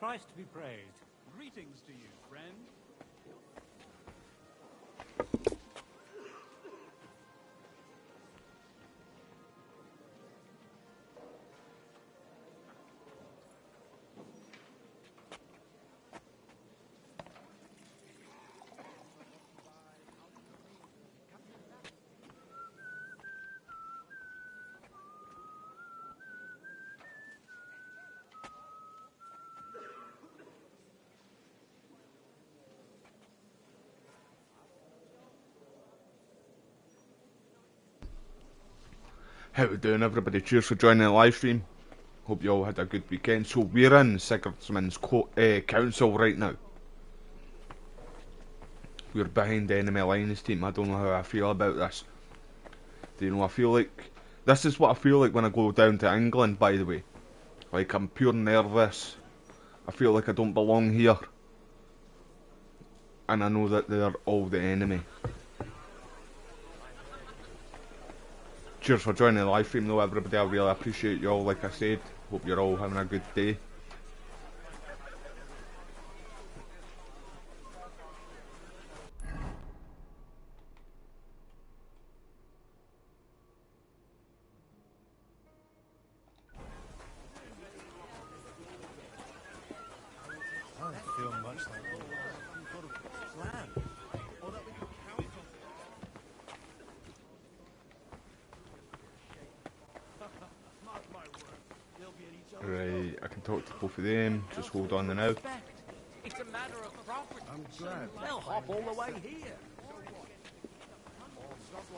Christ be praised. Greetings to you, friend. How we doing, everybody? Cheers for joining the live stream. Hope you all had a good weekend. So we're in Sigismund's council right now. We're behind the enemy lines, team. I don't know how I feel about this. Do you know, I feel like this is what I feel like when I go down to England, by the way. Like, I'm pure nervous. I feel like I don't belong here. And I know that they're all the enemy. Cheers for joining the live stream though, everybody. I really appreciate you all, like I said. Hope you're all having a good day. I don't feel much like some sort of plan. Or that we could count on. Mark my word. They'll be at each other's. Right, I can talk to both of them. Just hold on now. It's a matter of property. I'm glad. They'll hop all the way here.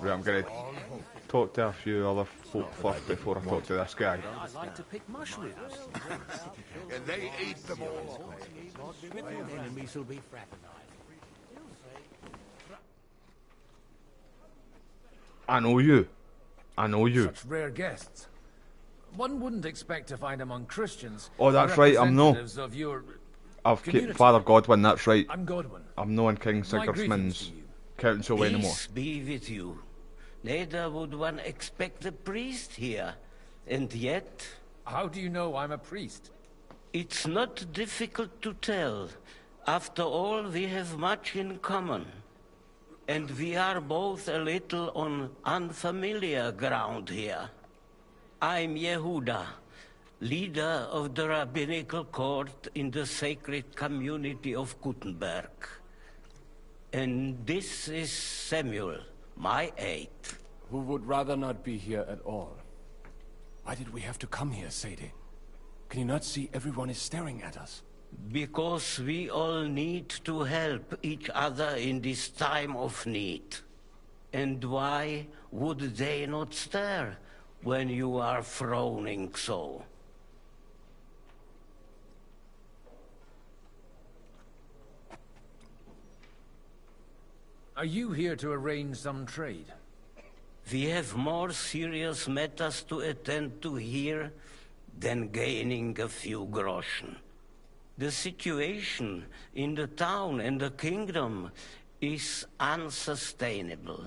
Right, I'm gonna talk to a few other folk first before I talk to this guy. I'd like to pick mushrooms. And they ate them all. Enemies will be fraternizing. I know you. I know you. Such rare guests. One wouldn't expect to find among Christians. Oh, that's right, I'm no. representatives of your I've community. kept Father Godwin, that's right. I'm Godwin. I'm not in King My greetings Sigismund's to you. council anymore. Peace be with you. Neither would one expect a priest here. And yet, How do you know I'm a priest? it's not difficult to tell. After all, we have much in common. And we are both a little on unfamiliar ground here. I'm Yehuda, leader of the rabbinical court in the sacred community of Gutenberg. And this is Samuel, my aide. Who would rather not be here at all. Why did we have to come here, Sadie? Can you not see everyone is staring at us? Because we all need to help each other in this time of need. And why would they not stare when you are frowning so? Are you here to arrange some trade? We have more serious matters to attend to here than gaining a few groschen. The situation in the town and the kingdom is unsustainable.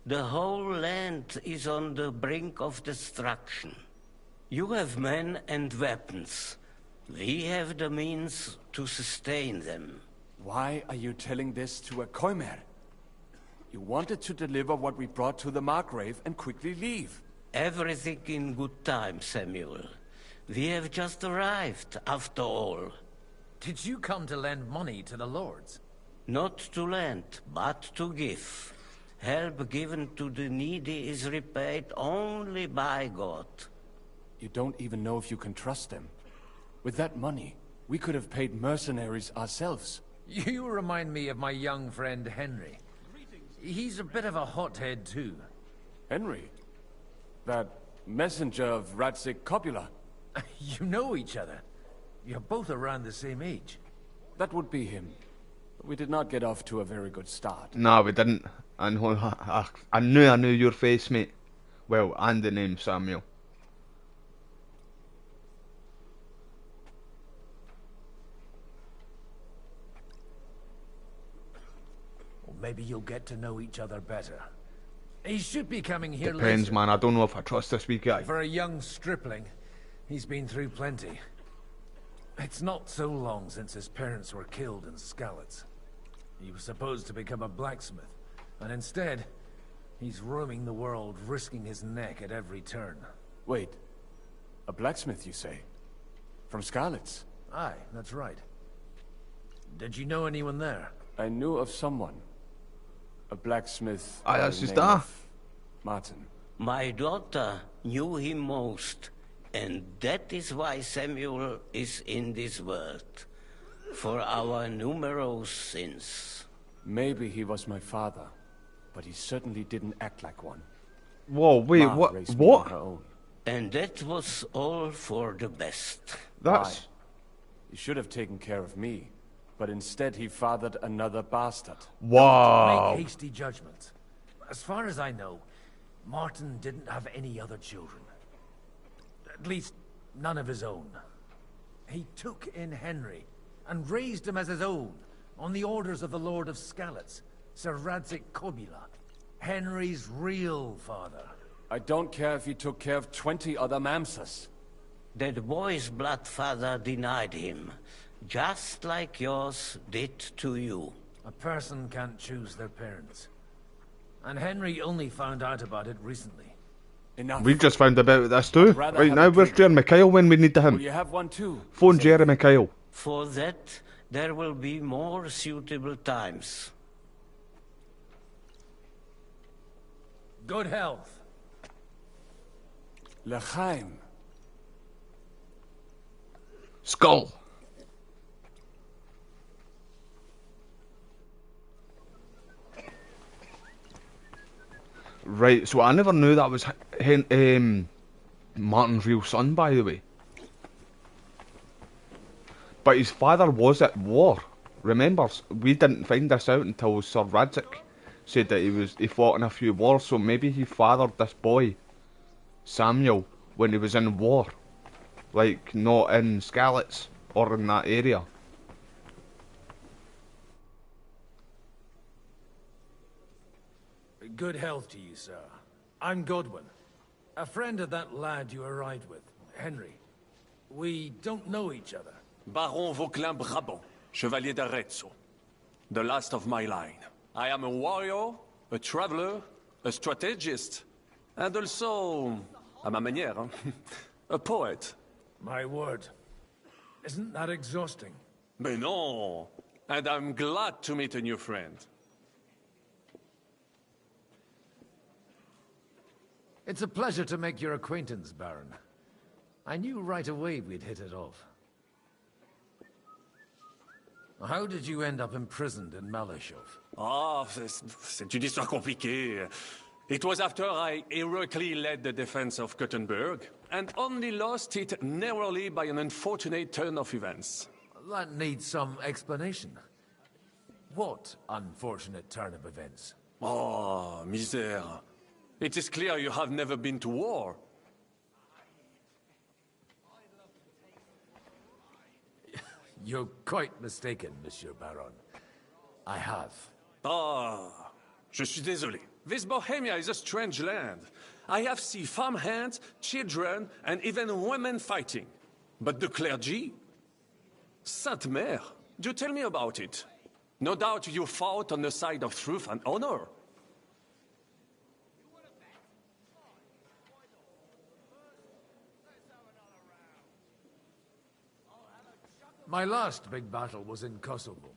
The whole land is on the brink of destruction. You have men and weapons. We have the means to sustain them. Why are you telling this to a Koimer? You wanted to deliver what we brought to the Margrave and quickly leave. Everything in good time, Samuel. We have just arrived, after all. Did you come to lend money to the lords? Not to lend, but to give. Help given to the needy is repaid only by God. You don't even know if you can trust them. With that money, we could have paid mercenaries ourselves. You remind me of my young friend Henry. He's a bit of a hothead too. Henry? That messenger of Radzik Copula? You know each other. You're both around the same age. That would be him. But we did not get off to a very good start. Nah, we didn't. I knew I knew your face, mate. Well, and the name Samuel. Or maybe you'll get to know each other better. He should be coming here Depends, later. man. I don't know if I trust this wee guy. For a young stripling, he's been through plenty. It's not so long since his parents were killed in Skalitz. He was supposed to become a blacksmith, and instead, he's roaming the world, risking his neck at every turn. Wait. A blacksmith, you say? From Skalitz? Aye, that's right. Did you know anyone there? I knew of someone. A blacksmith. Aye, by that's the his name dad. of Martin. My daughter knew him most, and that is why Samuel is in this world. For our numerous sins. Maybe he was my father, but he certainly didn't act like one. Whoa, wait, Ma what? raised me on her What? own. And that was all for the best. That's... He should have taken care of me, but instead he fathered another bastard. Wow. Make hasty judgments. As far as I know, Martin didn't have any other children. At least, none of his own. He took in Henry, and raised him as his own, on the orders of the Lord of Skalitz, Sir Radzik Kobila, Henry's real father. I don't care if he took care of 20 other Mamsas. That boy's blood father denied him, just like yours did to you. A person can't choose their parents. And Henry only found out about it recently. Enough. We just found about this too. rather Right have now, a where's drink. Jeremy Kyle when we need Will him? you have one too? Phone Say- Jeremy Kyle. For that, there will be more suitable times. Good health. L'chaim. Skull. Right, so I never knew that was Martin's real son, by the way. But his father was at war. Remember, we didn't find this out until Sir Radzik said that he fought in a few wars. So maybe he fathered this boy, Samuel, when he was in war, like not in Skalitz or in that area. Good health to you, sir. I'm Godwin. A friend of that lad you arrived with, Henry. We don't know each other. Baron Vauclin Brabant, Chevalier d'Arezzo. The last of my line. I am a warrior, a traveler, a strategist, and also, à ma manière, a poet. My word. Isn't that exhausting? Mais non! And I'm glad to meet a new friend. It's a pleasure to make your acquaintance, Baron. I knew right away we'd hit it off. How did you end up imprisoned in Malashov? Ah, c'est une histoire compliquée. It was after I heroically led the defense of Gothenburg, and only lost it narrowly by an unfortunate turn of events. That needs some explanation. What unfortunate turn of events? Oh, misère. It is clear you have never been to war. You're quite mistaken, Monsieur Baron. I have. Ah, je suis désolé. This Bohemia is a strange land. I have seen farmhands, children, and even women fighting. But the clergy? Sainte Mère, do tell me about it. No doubt you fought on the side of truth and honor. My last big battle was in Kosovo.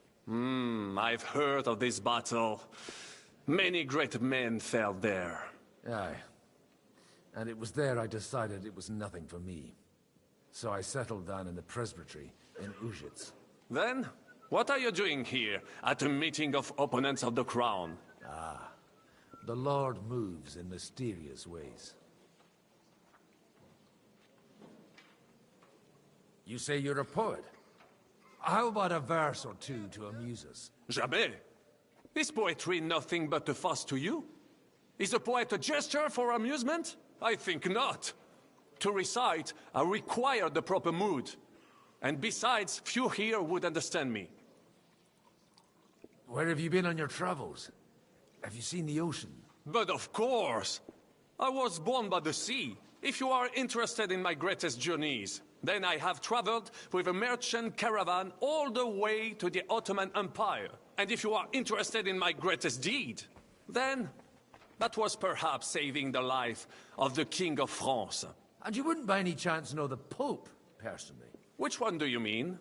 I've heard of this battle. Many great men fell there. Aye. And it was there I decided it was nothing for me. So I settled down in the presbytery in Ujits. Then, what are you doing here, at a meeting of opponents of the crown? The Lord moves in mysterious ways. You say you're a poet? How about a verse or two to amuse us? Jamais. Is poetry nothing but a fuss to you? Is a poet a gesture for amusement? I think not. To recite, I require the proper mood. And besides, few here would understand me. Where have you been on your travels? Have you seen the ocean? But of course! I was born by the sea. If you are interested in my greatest journeys, then I have traveled with a merchant caravan all the way to the Ottoman Empire. And if you are interested in my greatest deed, then that was perhaps saving the life of the King of France. And you wouldn't by any chance know the Pope, personally? Which one do you mean?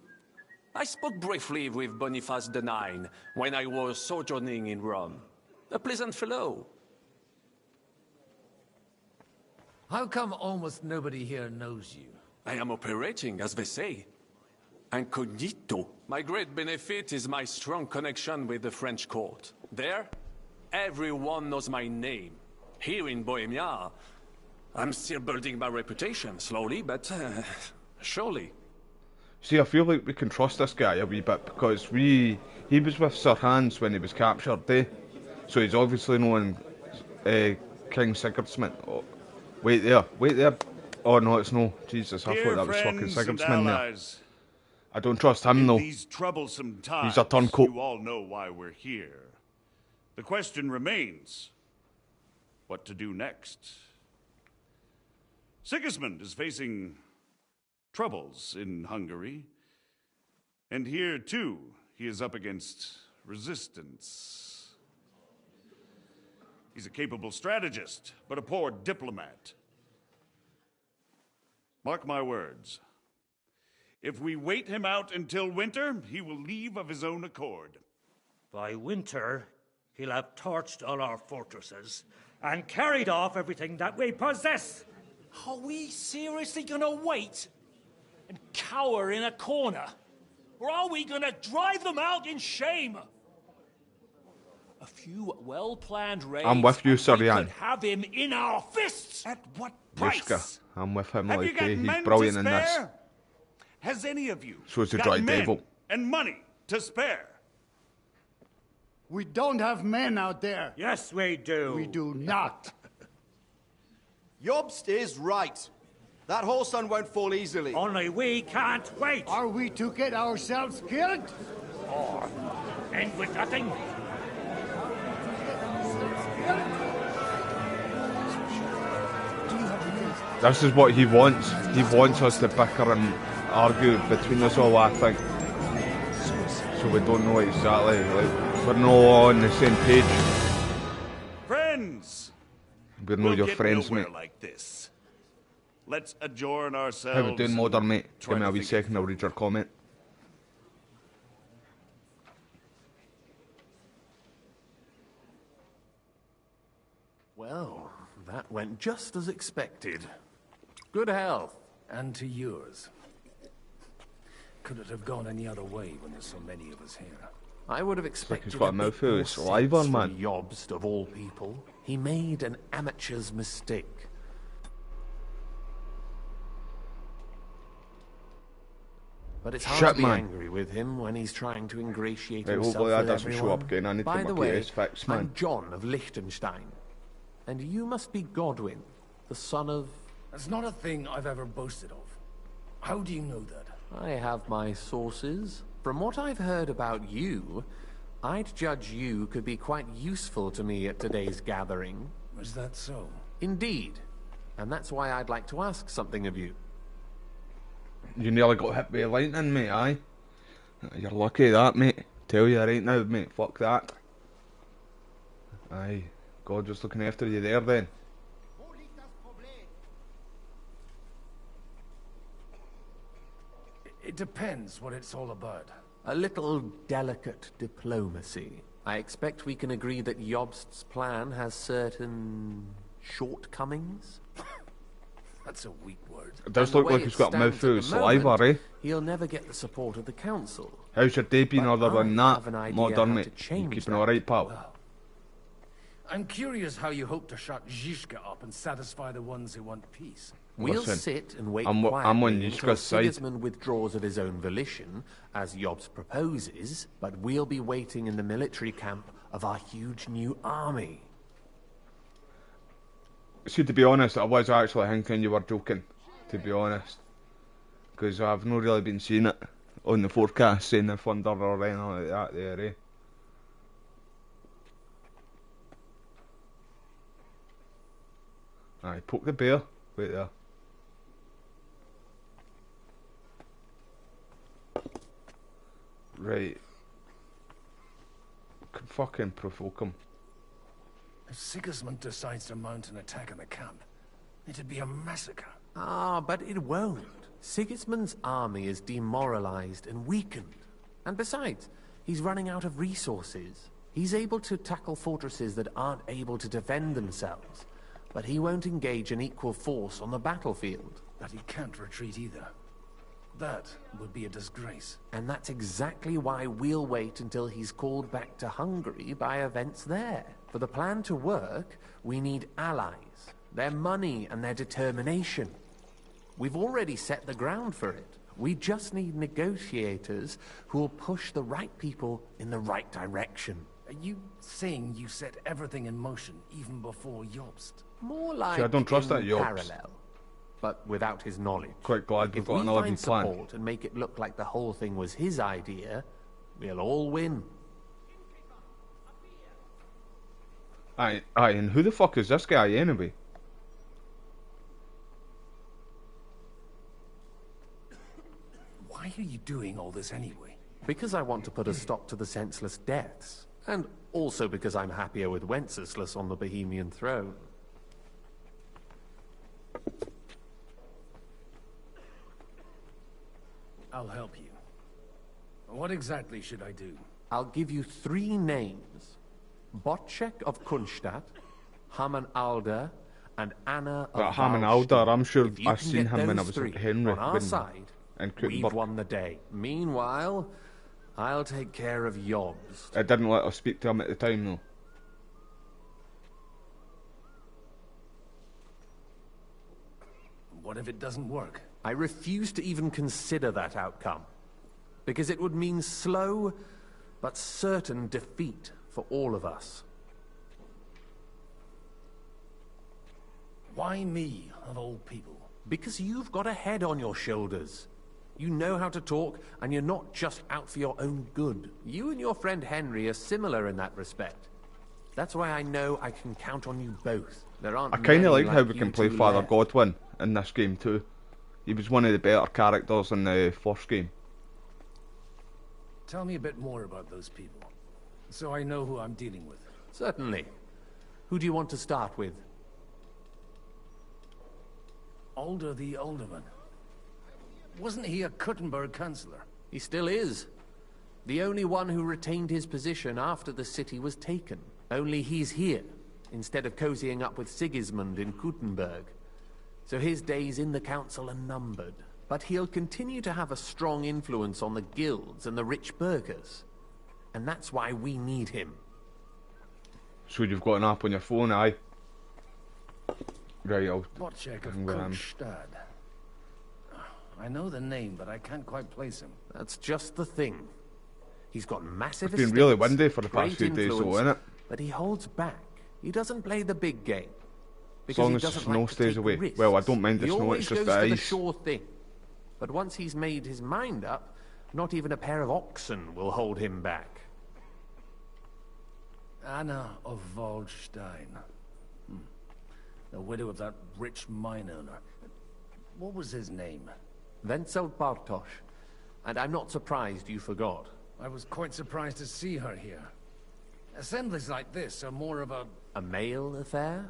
I spoke briefly with Boniface IX when I was sojourning in Rome. A pleasant fellow. How come almost nobody here knows you? I am operating, as they say. Incognito. My great benefit is my strong connection with the French court. There, everyone knows my name. Here in Bohemia, I'm still building my reputation, slowly, but surely. See, I feel like we can trust this guy a wee bit because he was with Sir Hans when he was captured, eh? So he's obviously known King Sigismund. Oh, wait there. Oh no, it's no. Jesus, I thought that was fucking Sigismund there. I don't trust him though. These troublesome times, He's a turncoat. you all know why we're here. The question remains, what to do next? Sigismund is facing troubles in Hungary, and here too he is up against resistance. He's a capable strategist, but a poor diplomat. Mark my words. If we wait him out until winter, he will leave of his own accord. By winter, he'll have torched all our fortresses and carried off everything that we possess. Are we seriously gonna wait and cower in a corner? Or are we gonna drive them out in shame? A few well-planned raids. I'm with you, Sir we Ian. could have him in our fists. At what price? Yushka, I'm with him. Have you Like got he's men brilliant to in this. spare? Has any of you So is the got Dry men Devil. and money to spare? We don't have men out there. Yes, we do. We do not. Jobst is right. That whole sun won't fall easily. Only we can't wait. Are we to get ourselves killed? Or end with nothing. This is what he wants. He wants us to bicker and argue between us all, I think. So we don't know exactly. Like, we're not all on the same page. Friends! We're not We'll your get friends, nowhere mate. like this. Let's adjourn ourselves. How we doing, and modern mate? try Give me to a wee think it second, I'll read your comment. Well, that went just as expected. Good health. And to yours. Could it have gone any other way when there's so many of us here? I would have Like expected he's got a bit mouthful more of saliva, sense man. from Jobst of all people. He made an amateur's mistake. But it's hard Shit, to be man. angry with him when he's trying to ingratiate Right, himself hopefully that with doesn't show everyone. up again. I need to By get the my way, PS fixed, man. I'm John of Liechtenstein. And you must be Godwin, the son of... That's not a thing I've ever boasted of. How do you know that? I have my sources. From what I've heard about you, I'd judge you could be quite useful to me at today's gathering. Was that so? Indeed. And that's why I'd like to ask something of you. You nearly got hit by lightning, mate, aye? You're lucky that, mate. Tell you right now, mate, fuck that. Aye, God was looking after you there then. It depends what it's all about. A little delicate diplomacy. I expect we can agree that Jobst's plan has certain shortcomings. That's a weak word. It does And the look way like it he's got a stands mouthful at of the saliva, moment, eh? He'll never get the support of the council. How's your day been But other than I that, have an idea modern how mate? to You change keeping that. alright, pal? Well, I'm curious how you hope to shut Zizka up and satisfy the ones who want peace. We'll Listen, sit and wait I'm quietly on until Yishka's side. Sigismund withdraws of his own volition, as Jobst proposes, but we'll be waiting in the military camp of our huge new army. See, to be honest, I was actually thinking you were joking, to be honest. Because I've not really been seeing it on the forecast saying the thunder or anything like that there, eh? Aye, poke the bear. Wait there. Right. Can fucking provoke him. If Sigismund decides to mount an attack on the camp, it'd be a massacre. Ah, but it won't. Sigismund's army is demoralized and weakened. And besides, he's running out of resources. He's able to tackle fortresses that aren't able to defend themselves. But he won't engage in equal force on the battlefield. But he can't retreat either. That would be a disgrace. And that's exactly why we'll wait until he's called back to Hungary by events there. For the plan to work, we need allies, their money and their determination. We've already set the ground for it. We just need negotiators who will push the right people in the right direction. Are you saying you set everything in motion even before Jobst? More like See, I don't trust in that Jobst. parallel, but without his knowledge. Quite glad we've If got we another find good plan. support and make it look like the whole thing was his idea, we'll all win. Aye, and who the fuck is this guy anyway? Why are you doing all this anyway? Because I want to put a stop to the senseless deaths. And also because I'm happier with Wenceslas on the Bohemian throne. I'll help you. What exactly should I do? I'll give you 3 names. Botchek of Kunstadt, Haman Alder, and Anna of Haman Alder, I'm sure If you I've can seen get him when I those was 3 at Henry. on our side, and we've won the day. Meanwhile, I'll take care of Jobst. It didn't let us speak to him at the time though. What if it doesn't work? I refuse to even consider that outcome. Because it would mean slow, but certain defeat for all of us. Why me, of all people? Because you've got a head on your shoulders. You know how to talk, and you're not just out for your own good. You and your friend Henry are similar in that respect. That's why I know I can count on you both. There aren't I kind of many like how we you can play two Father left. Godwin in this game too. He was one of the better characters in the first game. Tell me a bit more about those people, so I know who I'm dealing with. Certainly. Who do you want to start with? Alder the Alderman. Wasn't he a Kuttenberg councillor? He still is. The only one who retained his position after the city was taken. Only he's here, instead of cozying up with Sigismund in Kuttenberg. So his days in the council are numbered. But he'll continue to have a strong influence on the guilds and the rich burghers. And that's why we need him. So you've got an app on your phone, aye? Right, I'll... Botchek of Kunstadt. I know the name, but I can't quite place him. That's just the thing. He's got massive It's been really estates, windy for the past great few days though, influence, innit? But he holds back. He doesn't play the big game. As long as the snow stays away. Well, I don't mind the snow, it's just the the ice. sure thing. But once he's made his mind up, not even a pair of oxen will hold him back. Anna of Waldstein. The widow of that rich mine owner. What was his name? Wenzel Bartosz. And I'm not surprised you forgot. I was quite surprised to see her here. Assemblies like this are more of a... A male affair?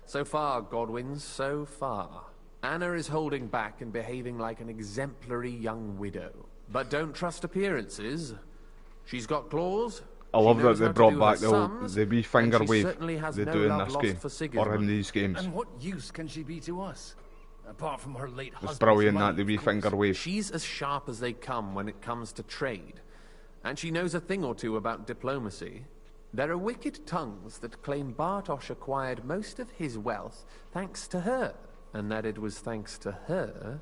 So far, Godwin, so far. Anna is holding back and behaving like an exemplary young widow. But don't trust appearances. She's got claws. I love that they brought back the the wee finger and she wave certainly has they no do in love this lost game, for or in Sigismund. these games. And what use can she be to us? Apart from her late husband's It's brilliant money, that the wee of course. finger wave. She's as sharp as they come when it comes to trade. And she knows a thing or two about diplomacy. There are wicked tongues that claim Bartosz acquired most of his wealth thanks to her. And that it was thanks to her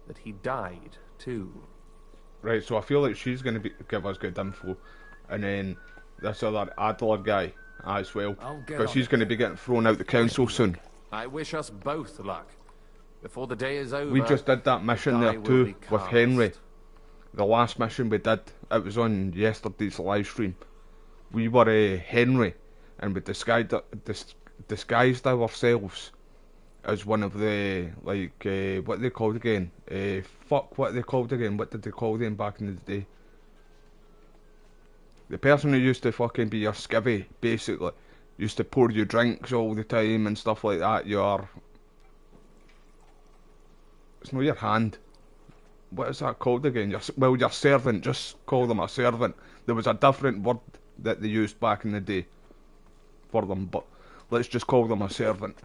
that he died, too. Right, so I feel like she's going to give us good info. And then this other Adler guy as well. But she's going to be getting thrown out the council soon. I wish us both luck. Before the day is over, We just did that mission there too with Henry. The last mission we did, it was on yesterday's live stream. We were Henry, and we disguised ourselves as one of the, like, what are they called again? Fuck, what are they called again? What did they call them back in the day? The person who used to fucking be your skivvy, basically. Used to pour you drinks all the time and stuff like that. It's not your hand. What is that called again? Your servant. Just call them a servant. There was a different word that they used back in the day for them, but let's just call them a servant.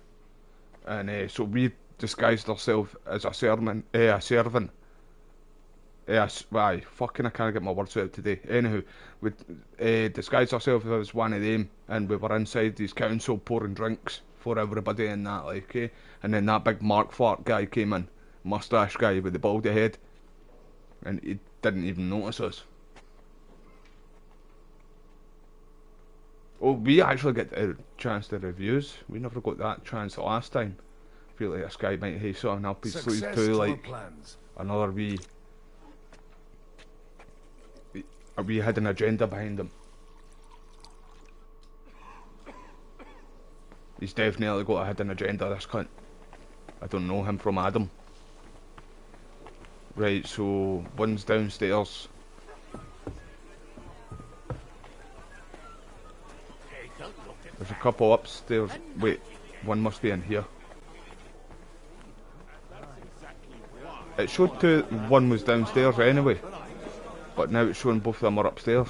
And so we disguised ourselves as a servant. Yes, aye, fucking I can't get my words out today. Anywho, we disguised ourselves as one of them, and we were inside his council pouring drinks for everybody and that, like, and then that big Mark Fart guy came in, moustache guy with the baldy head, and he didn't even notice us. Oh, we actually get a chance to reviews. We never got that chance last time. I feel like this guy might have something up his sleeve too, like another wee hidden agenda behind him. He's definitely got a hidden agenda, this cunt. I don't know him from Adam. Right, so one's downstairs. There's a couple upstairs. Wait, one must be in here. It showed one was downstairs anyway, but now it's showing both of them are upstairs.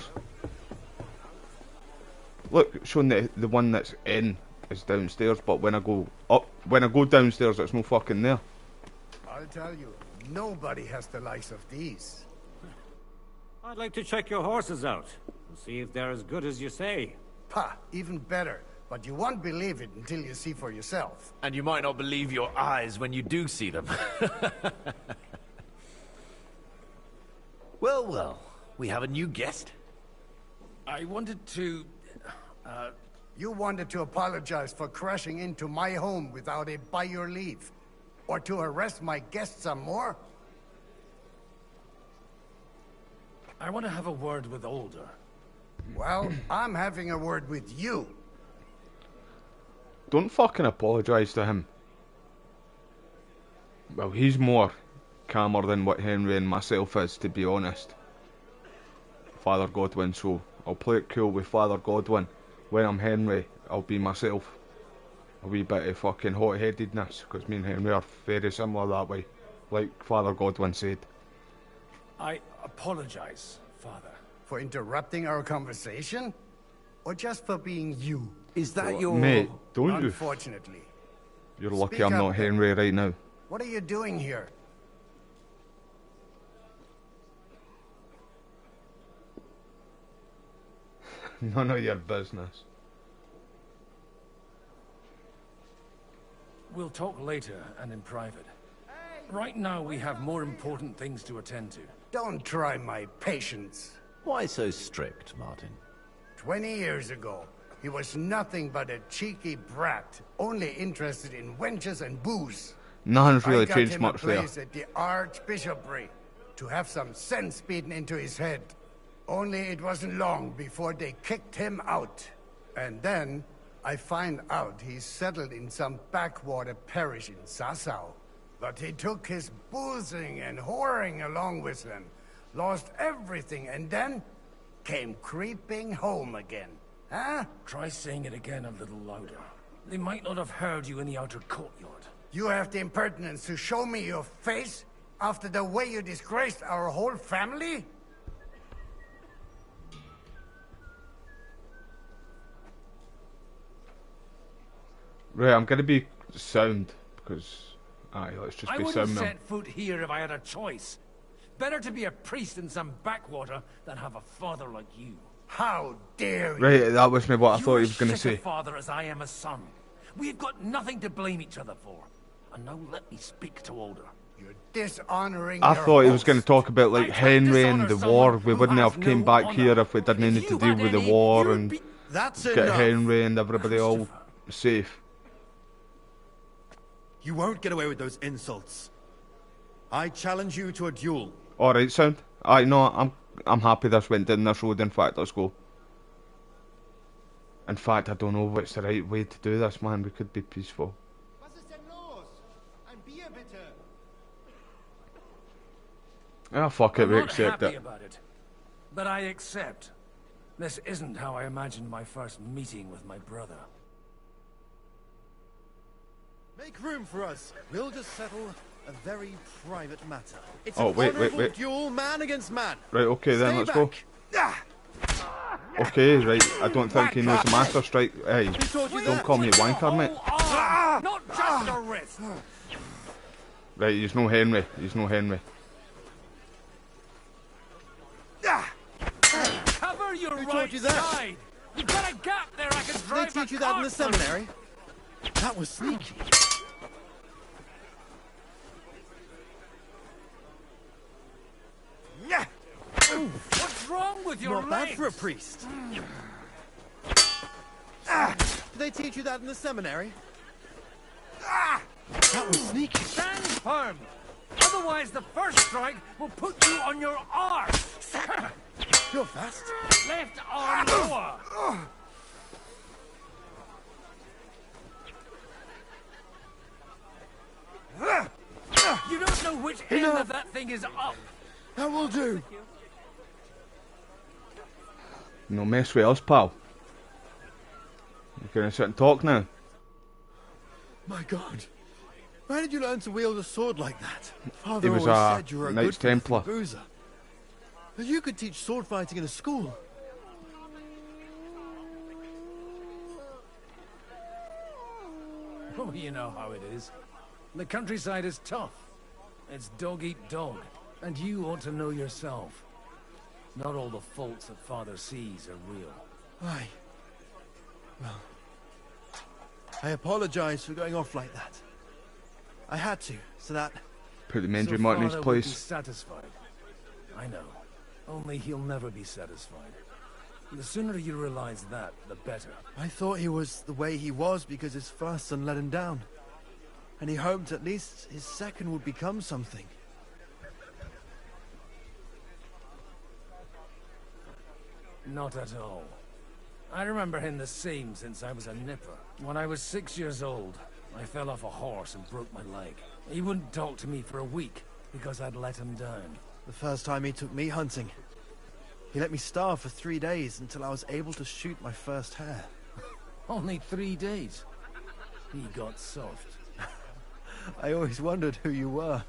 Look, it's showing the one that's in is downstairs, but when I go downstairs, it's no fucking there. I'll tell you, nobody has the likes of these. I'd like to check your horses out and see if they're as good as you say. Pah, even better. But you won't believe it until you see for yourself. And you might not believe your eyes when you do see them. Well, well, we have a new guest. I wanted to... You wanted to apologize for crashing into my home without it by your leave. Or to harass my guests some more? I want to have a word with Older. Well, I'm having a word with you. Don't fucking apologise to him. Well, he's more calmer than what Henry and myself is, to be honest. Father Godwin, so I'll play it cool with Father Godwin. When I'm Henry, I'll be myself. A wee bit of fucking hot-headedness, because me and Henry are very similar that way, like Father Godwin said. I apologise, Father. For interrupting our conversation? Or just for being you? Is that your... Mate, don't you... Unfortunately. You're lucky I'm not Henry right now. What are you doing here? None of your business. We'll talk later and in private. Right now we have more important things to attend to. Don't try my patience. Why so strict, Martin? 20 years ago, he was nothing but a cheeky brat, only interested in wenches and booze. Nothing's really changed much there. I got him a place at the Archbishopric to have some sense beaten into his head. Only it wasn't long before they kicked him out. And then I find out he's settled in some backwater parish in Sassau. But he took his boozing and whoring along with him, lost everything, and then came creeping home again. Huh? Try saying it again a little louder. They might not have heard you in the outer courtyard. You have the impertinence to show me your face after the way you disgraced our whole family? Right, I'm gonna be sound, because... Aye, let's just I be wouldn't sound now. set foot here if I had a choice. Better to be a priest in some backwater than have a father like you. How dare you! Right, that was me what I thought he was gonna You're say. a father as I am a son. We've got nothing to blame each other for. And now let me speak to Older. You're dishonoring I your thought he was host. going to talk about like Henry and the war. We wouldn't have came back honor. here if we didn't need to deal with the war and That's get enough. Henry and everybody all safe. You won't get away with those insults. I challenge you to a duel. Alright, sound. Aye, no, I'm happy this went down this road. In fact, let's go. In fact, I don't know what's the right way to do this, man. We could be peaceful. Ah, fuck it, I'm we not accept happy it. about it, but I accept. This isn't how I imagined my first meeting with my brother. Make room for us. We'll just settle a very private matter. It's Oh, an wait, honorable wait. duel, man against man. Right, okay then, Stay let's go. back. Okay, right, I don't think he knows the Master Strike. Hey, taught you don't that? call me a wanker, mate. Not just a wrist! Right, he's no Henry, he's no Henry. Cover your Who right taught you that? side! You've got a gap there I can Did they drive teach you a that in the cart through. seminary? That was sneaky. What's wrong with your Not legs? bad for a priest. Did they teach you that in the seminary? That was sneaky. Stand firm! Otherwise the first strike will put you on your arse! You're fast. Left arm lower! You don't know which end of that thing is up! That will do. No mess with us, pal. You gonna sit and talk now? My God. Where did you learn to wield a sword like that? Father He was always a said you were a Knights good Templar. boozer. But you could teach sword fighting in a school. Oh, you know how it is. The countryside is tough. It's dog eat dog. And you ought to know yourself. Not all the faults that Father sees are real. Aye. Well, I apologize for going off like that. I had to, so that... Put the Menji So Martin in his Father would be place. satisfied. I know. Only he'll never be satisfied. The sooner you realize that, the better. I thought he was the way he was because his first son let him down. And he hoped at least his second would become something. Not at all. I remember him the same since I was a nipper. When I was 6 years old, I fell off a horse and broke my leg. He wouldn't talk to me for a week because I'd let him down. The first time he took me hunting, he let me starve for 3 days until I was able to shoot my first hare. Only 3 days. He got soft. I always wondered who you were.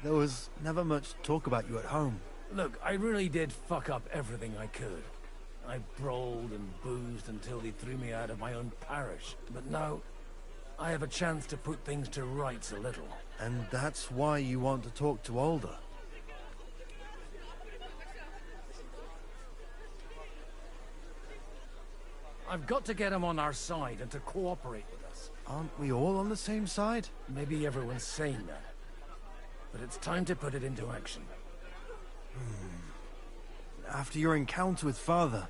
There was never much talk about you at home. Look, I really did fuck up everything I could. I brawled and boozed until they threw me out of my own parish. But now, I have a chance to put things to rights a little. And that's why you want to talk to Alder. I've got to get him on our side and to cooperate with us. Aren't we all on the same side? Maybe everyone's saying that. But it's time to put it into action. After your encounter with Father,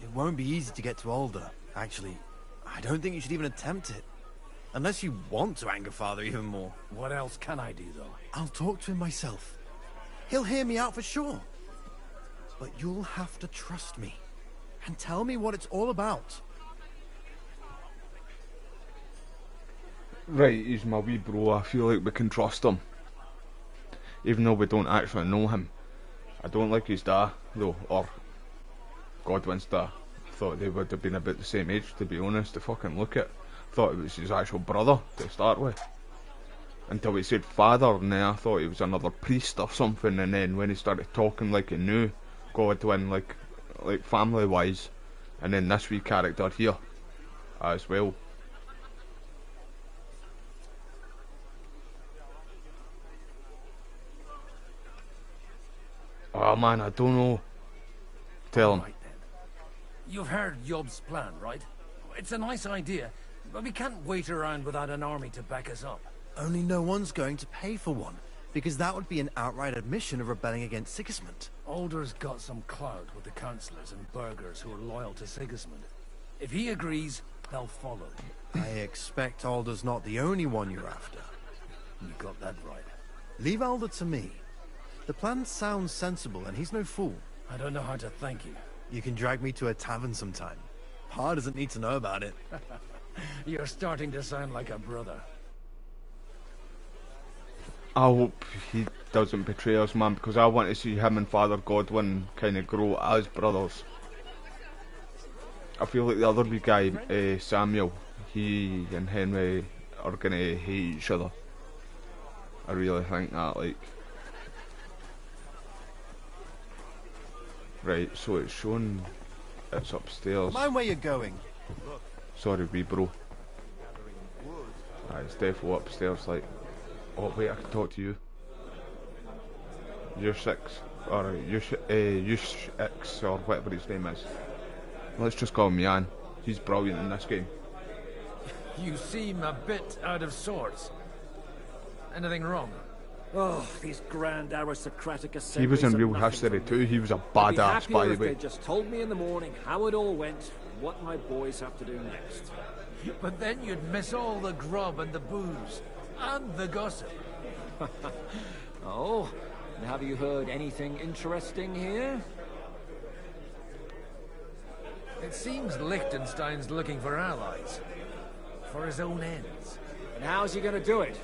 it won't be easy to get to Alder. Actually, I don't think you should even attempt it. Unless you want to anger Father even more. What else can I do, though? I'll talk to him myself. He'll hear me out for sure. But you'll have to trust me. And tell me what it's all about. Right, he's my wee bro. I feel like we can trust him. Even though we don't actually know him. I don't like his dad, though, or Godwin's dad. I thought they would have been about the same age, to be honest, to fucking look at. I thought it was his actual brother, to start with. Until he said father, and then I thought he was another priest or something, and then when he started talking like he knew Godwin, like family-wise, and then this wee character here, as well. Oh man, I don't know. Tell him. Right then. You've heard Yob's plan, right? It's a nice idea, but we can't wait around without an army to back us up. Only no one's going to pay for one. Because that would be an outright admission of rebelling against Sigismund. Alder's got some clout with the councillors and burghers who are loyal to Sigismund. If he agrees, they'll follow. I expect Alder's not the only one you're after. You got that right. Leave Alder to me. The plan sounds sensible, and he's no fool. I don't know how to thank you. You can drag me to a tavern sometime. Pa doesn't need to know about it. You're starting to sound like a brother. I hope he doesn't betray us, man, because I want to see him and Father Godwin kind of grow as brothers. I feel like the other wee guy, Samuel, he and Henry are going to hate each other. I really think that, like. Right, so it's shown it's upstairs. Mind where you're going. Sorry, wee bro. It's definitely upstairs, like. Oh, wait, I can talk to you. You're 6. Alright, you're 6, or whatever his name is. Let's just call him Jan. He's brilliant in this game. You seem a bit out of sorts. Anything wrong? Oh, these grand aristocratic assemblies. He was in are real nothing history for me. too. He was a I'd be badass, by happier the if way. they just told me in the morning how it all went, what my boys have to do next. But then you'd miss all the grub and the booze, and the gossip. Oh, and have you heard anything interesting here? It seems Liechtenstein's looking for allies. For his own ends. And how's he going to do it?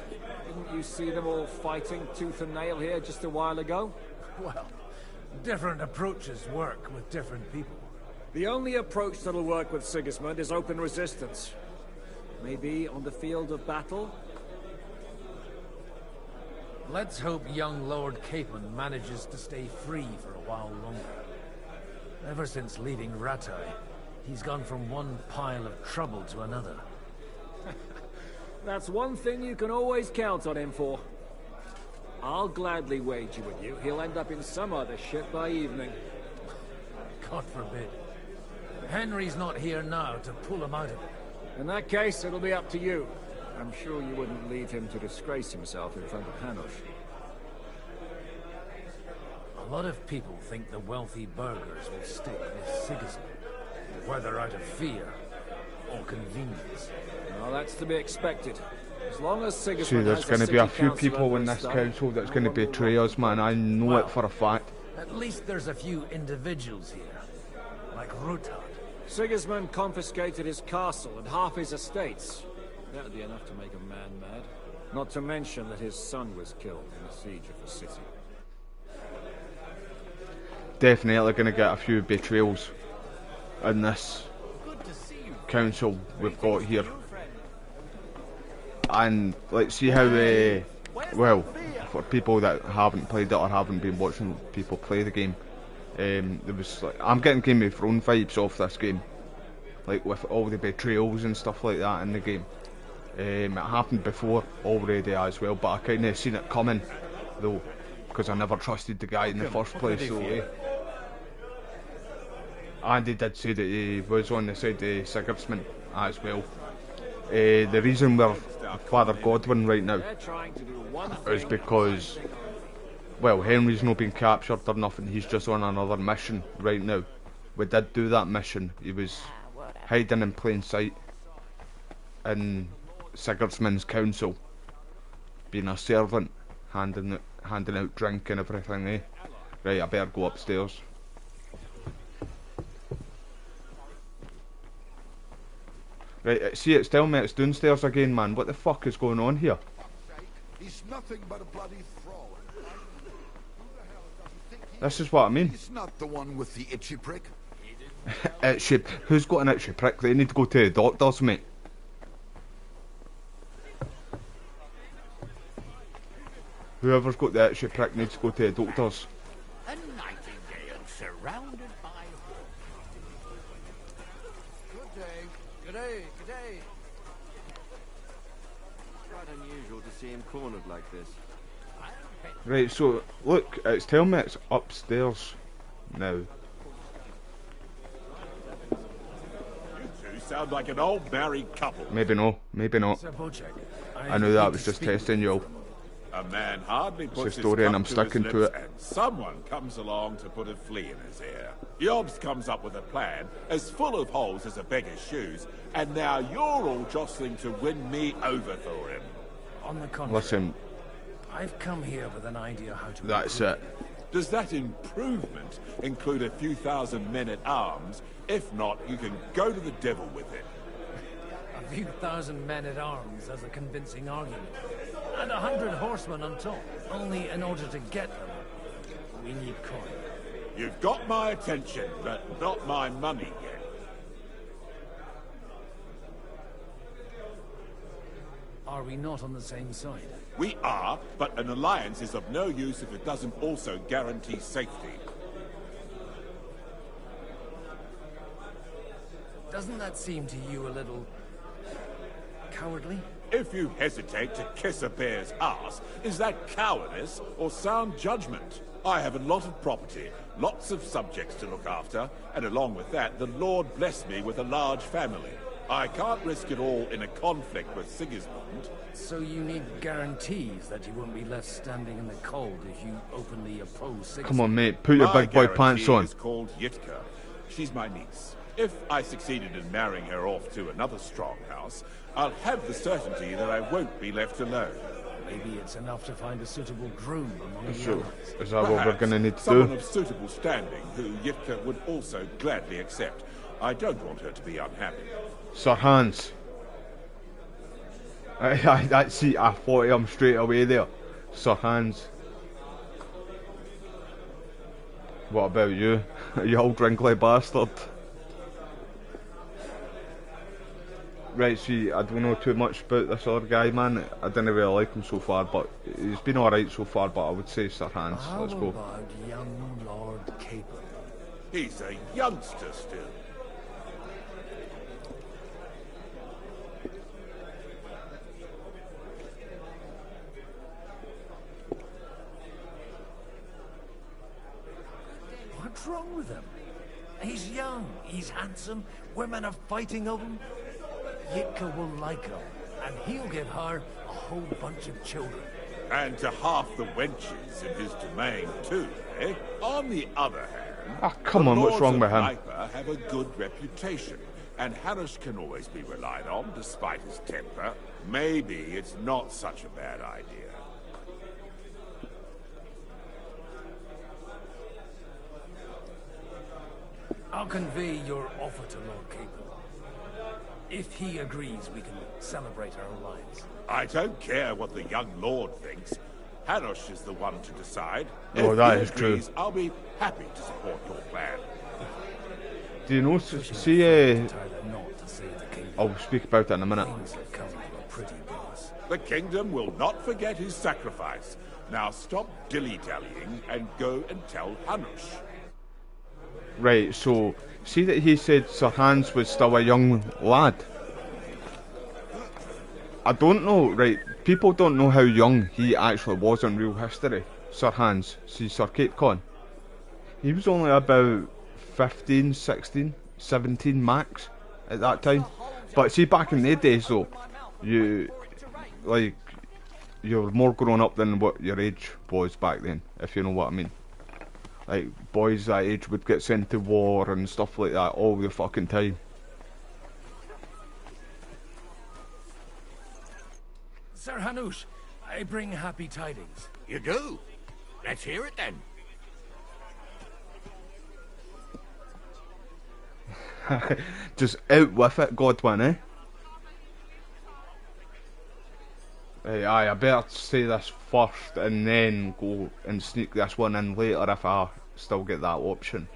Didn't you see them all fighting tooth and nail here just a while ago? Well, different approaches work with different people. The only approach that'll work with Sigismund is open resistance. Maybe on the field of battle? Let's hope young Lord Capon manages to stay free for a while longer. Ever since leaving Rattay, he's gone from one pile of trouble to another. That's one thing you can always count on him for. I'll gladly wager with you he'll end up in some other shit by evening. God forbid. Henry's not here now to pull him out of it. In that case, it'll be up to you. I'm sure you wouldn't leave him to disgrace himself in front of Hanush. A lot of people think the wealthy burghers will stick with Sigismund, whether out of fear or convenience. Well, that's to be expected. As long as See, Sigismund there's has going to the be a city few council people under in his this thumb, council that's no going to one will betray us, man. I know it for a fact. At least there's a few individuals here, like Ruthard. Sigismund confiscated his castle and half his estates. That'd be enough to make a man mad. Not to mention that his son was killed in the siege of the city. Definitely going to get a few betrayals in this council we've got here. And let's see how, well, for people that haven't played it or haven't been watching people play the game, there was like, I'm getting Game of Thrones vibes off this game, like with all the betrayals and stuff like that in the game. It happened before already as well, but I kind of seen it coming though, because I never trusted the guy in the first place. So, and he did say that he was on the side of Sigismund as well. The reason we're Father Godwin right now is because, well, Henry's not been captured or nothing, he's just on another mission right now. We did do that mission. He was hiding in plain sight in Sigismund's council, being a servant, handing out drink and everything, eh? Right, I better go upstairs. Right, see, it's telling me it's downstairs again, man. What the fuck is going on here? He's nothing but a bloody fraud. This is what I mean. He's not the one with the itchy prick. Itchy. Who's got an itchy prick? They need to go to the doctors, mate. Whoever's got the itchy prick needs to go to the doctors. A nightingale surrounded by Good day. Good day. Good day. Quite unusual to see him cornered like this. Right, so look, it's telling me it's upstairs now. You two sound like an old married couple. Maybe no, maybe not. Sir Bocek, I knew that was just testing you all. A man hardly It's a puts his story and cup I'm to sticking his to lips it. and someone comes along to put a flea in his ear. Yobs comes up with a plan as full of holes as a beggar's shoes, and now you're all jostling to win me over for him. On the contrary, Listen, I've come here with an idea how to... that's it. Does that improvement include a few thousand men at arms? If not, you can go to the devil with it. A few thousand men at arms as a convincing argument. And 100 horsemen on top. Only in order to get them, we need coin. You've got my attention, but not my money yet. Are we not on the same side? We are, but an alliance is of no use if it doesn't also guarantee safety. Doesn't that seem to you a little cowardly? If you hesitate to kiss a bear's ass, is that cowardice or sound judgment? I have a lot of property, lots of subjects to look after, and along with that, the Lord blessed me with a large family. I can't risk it all in a conflict with Sigismund. So you need guarantees that you won't be left standing in the cold if you openly oppose Sigismund. Come on, mate, put your big boy pants on. My guarantee is called Yitka. She's my niece. If I succeeded in marrying her off to another strong house, I'll have the certainty that I won't be left alone. Maybe it's enough to find a suitable groom among the So, allies. is that what we're gonna need to Someone do? of suitable standing who Yitka would also gladly accept. I don't want her to be unhappy. Sir Hans. See, I thought of him straight away there. Sir Hans. What about you? You old wrinkly bastard. Right, see, I don't know too much about this other guy, man. I didn't really like him so far, but he's been alright so far, but I would say Sir Hans. Let's go. How about young Lord Capon? He's a youngster still. What's wrong with him? He's young, he's handsome, women are fighting over him. Yitka will like him, and he'll give her a whole bunch of children. And to half the wenches in his domain too, eh? On the other hand, come on, what's wrong with him? Viper have a good reputation, and Hanush can always be relied on despite his temper. Maybe it's not such a bad idea. I'll convey your offer to Lord Capon. If he agrees, we can celebrate our alliance. I don't care what the young lord thinks. Hanush is the one to decide. Oh, If that he is true. agrees, I'll be happy to support your plan. Do you know, see, I'll speak about it in a minute. The kingdom will not forget his sacrifice. Now stop dilly-dallying and go and tell Hanush. Right, so, see that he said Sir Hans was still a young lad. I don't know, right, people don't know how young he actually was in real history, Sir Hans. See, Sir Kate Con. He was only about 15, 16, 17 max at that time. But see, back in the days though, you're more grown up than what your age was back then, if you know what I mean. Like, boys that age would get sent to war and stuff like that all the fucking time. Sir Hanush, I bring happy tidings. You do? Let's hear it then. Just out with it, Godwin, eh? Hey, aye, I better say this first and then go and sneak this one in later if I still get that option.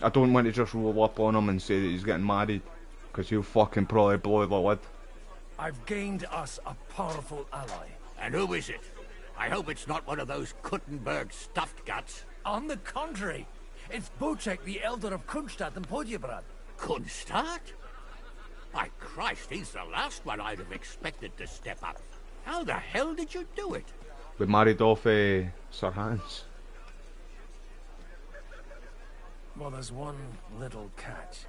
I don't want to just roll up on him and say that he's getting married, because he'll fucking probably blow the lid. I've gained us a powerful ally. And who is it? I hope it's not one of those Kuttenberg stuffed guts. On the contrary, it's Bocek, the elder of Kunstadt and Podjebrad. Kunstadt? My Christ, he's the last one I'd have expected to step up. How the hell did you do it? We married off Sir Hans. Well, there's one little catch.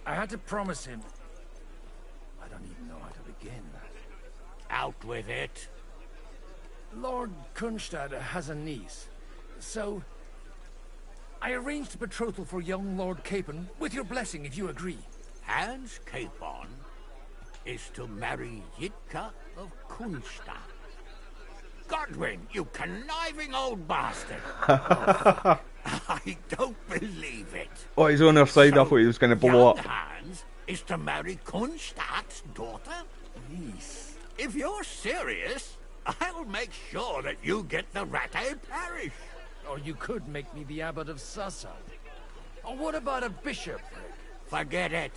I had to promise him... I don't even know how to begin. Out with it. Lord Kunstadt has a niece, so... I arranged a betrothal for young Lord Capon, with your blessing if you agree. Hans Capon is to marry Yitka of Kunstadt. Godwin, you conniving old bastard! I don't believe it. Oh, he's on her side. I thought he was going to blow up. Hans is to marry Kunstadt's daughter? Niece. If you're serious, I'll make sure that you get the Rattay parish. Or you could make me the abbot of Sassa. Or what about a bishop? Forget it.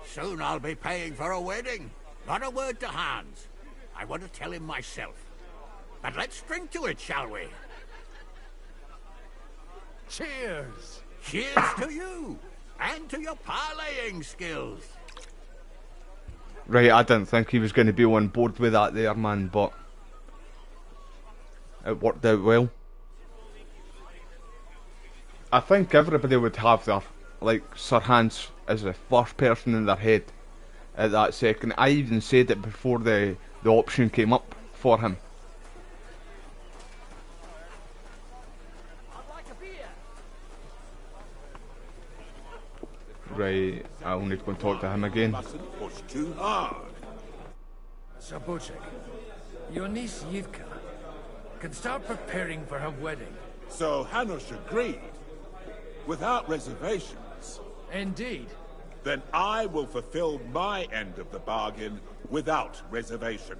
Soon I'll be paying for a wedding. Not a word to Hans. I want to tell him myself. But let's drink to it, shall we? Cheers! Cheers to you! And to your parlaying skills. Right, I didn't think he was going to be on board with that there, man, but it worked out well. I think everybody would have their, like, Sir Hans as the first person in their head at that second. I even said it before the option came up for him. Right, I'll need to go and talk to him again. Mustn't push too hard. Sir Bochek, your niece Yivka can start preparing for her wedding. So Hanush agreed, without reservations. Indeed. Then I will fulfill my end of the bargain without reservation.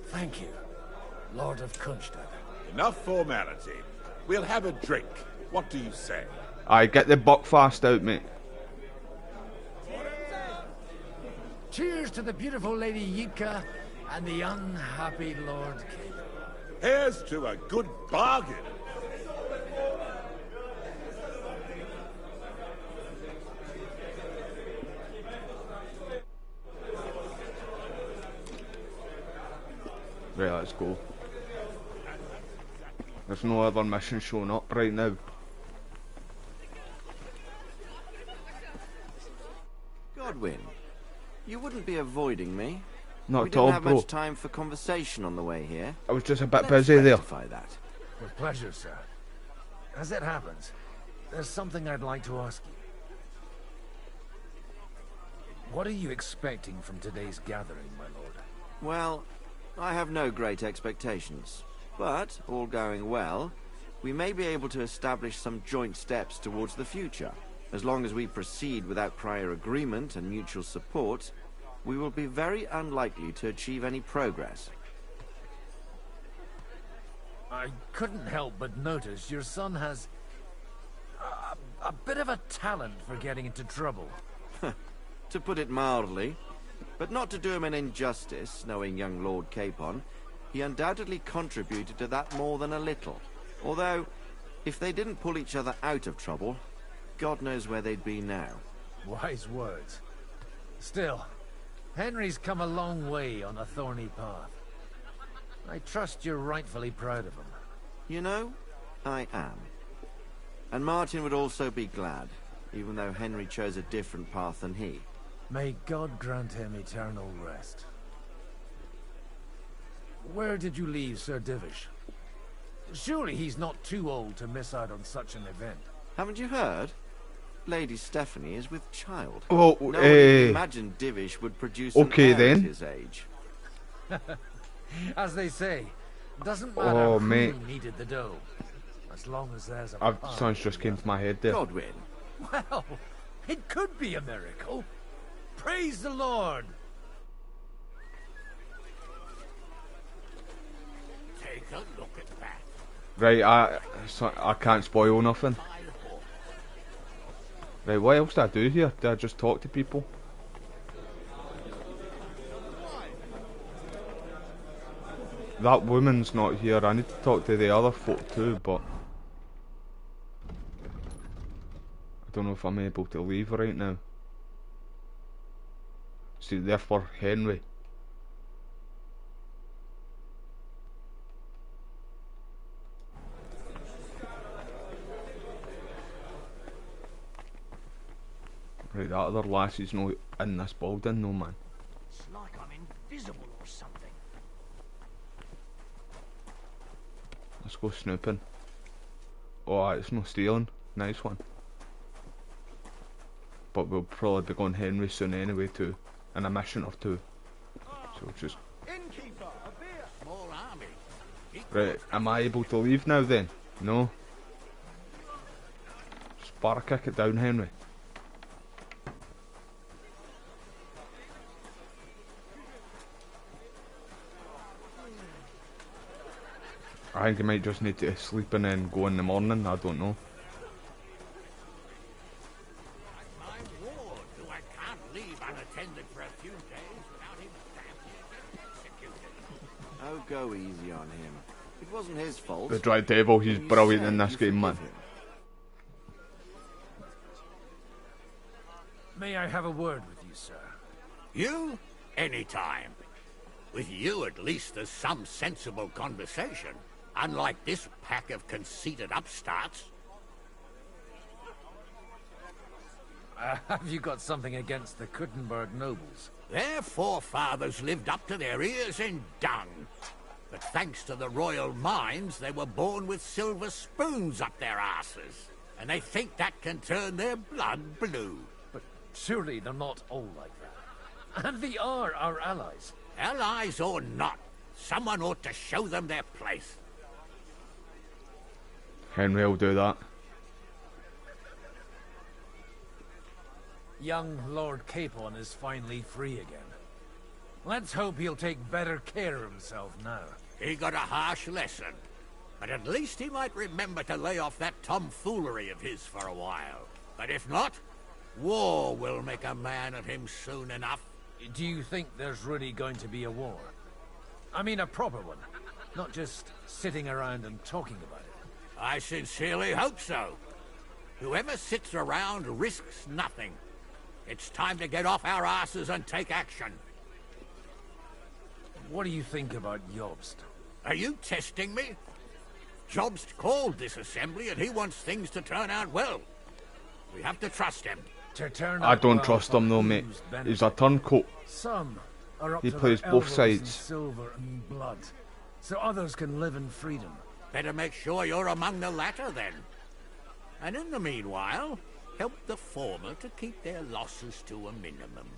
Thank you, Lord of Kunstad. Enough formality. We'll have a drink. What do you say? Aye, get the buckfast out, mate. Cheers to the beautiful Lady Yivka and the unhappy Lord King. Here's to a good bargain. Right, let's go. There's no other mission showing up right now. Godwin, you wouldn't be avoiding me. Not we at all, didn't have bro. much time for conversation on the way here. I was just a bit Let's busy there. rectify that. With pleasure, sir. As it happens, there's something I'd like to ask you. What are you expecting from today's gathering, my lord? Well, I have no great expectations. But, all going well, we may be able to establish some joint steps towards the future. As long as we proceed without prior agreement and mutual support, we will be very unlikely to achieve any progress. I couldn't help but notice your son has a bit of a talent for getting into trouble. To put it mildly, but not to do him an injustice, knowing young Lord Capon, he undoubtedly contributed to that more than a little. Although, if they didn't pull each other out of trouble, God knows where they'd be now. Wise words. Still, Henry's come a long way on a thorny path. I trust you're rightfully proud of him. You know, I am. And Martin would also be glad, even though Henry chose a different path than he. May God grant him eternal rest. Where did you leave Sir Divish? Surely he's not too old to miss out on such an event. Haven't you heard? Lady Stephanie is with child. Oh, no one even imagined Divish would produce an heir then. at his age. As they say, doesn't matter who mate. needed the dough, as long as there's a Sounds just came to my head there. Godwin. Well, it could be a miracle. Praise the Lord. Take a look at that. Right, I can't spoil nothing. Right, what else do I do here? Do I just talk to people? That woman's not here. I need to talk to the other folk too, but I don't know if I'm able to leave right now. See, therefore Henry. Right, that other lassie's no in this building, no man. It's like I'm invisible or something. Let's go snooping. Oh, it's no stealing. Nice one. But we'll probably be going Henry soon anyway too. In a mission or two. So just... Innkeeper, a beer. More army. Right, am I able to leave now then? No? Just bar kick it down, Henry. I think he might just need to sleep and then go in the morning, I don't know. My ward, who I can't leave unattended for a few days without him damned executed. Oh, go easy on him. It wasn't his fault. The Dry Devil, he's brilliant in this game, man. May I have a word with you, sir? You? Anytime. With you, at least, there's some sensible conversation. Unlike this pack of conceited upstarts. Have you got something against the Kuttenberg nobles? Their forefathers lived up to their ears in dung. But thanks to the royal mines, they were born with silver spoons up their asses. And they think that can turn their blood blue. But surely they're not all like that. And they are our allies. Allies or not, someone ought to show them their place. Henry will do that. Young Lord Capon is finally free again. Let's hope he'll take better care of himself now. He got a harsh lesson. But at least he might remember to lay off that tomfoolery of his for a while. But if not, war will make a man of him soon enough. Do you think there's really going to be a war? I mean a proper one, not just sitting around and talking about it. I sincerely hope so. Whoever sits around risks nothing. It's time to get off our asses and take action. What do you think about Jobst? Are you testing me? Jobst called this assembly and he wants things to turn out well. We have to trust him. I don't trust him though, mate. He's a turncoat. Some are up He to plays their both elbows sides. in silver and blood, so others can live in freedom. Better make sure you're among the latter then. And in the meanwhile, help the former to keep their losses to a minimum.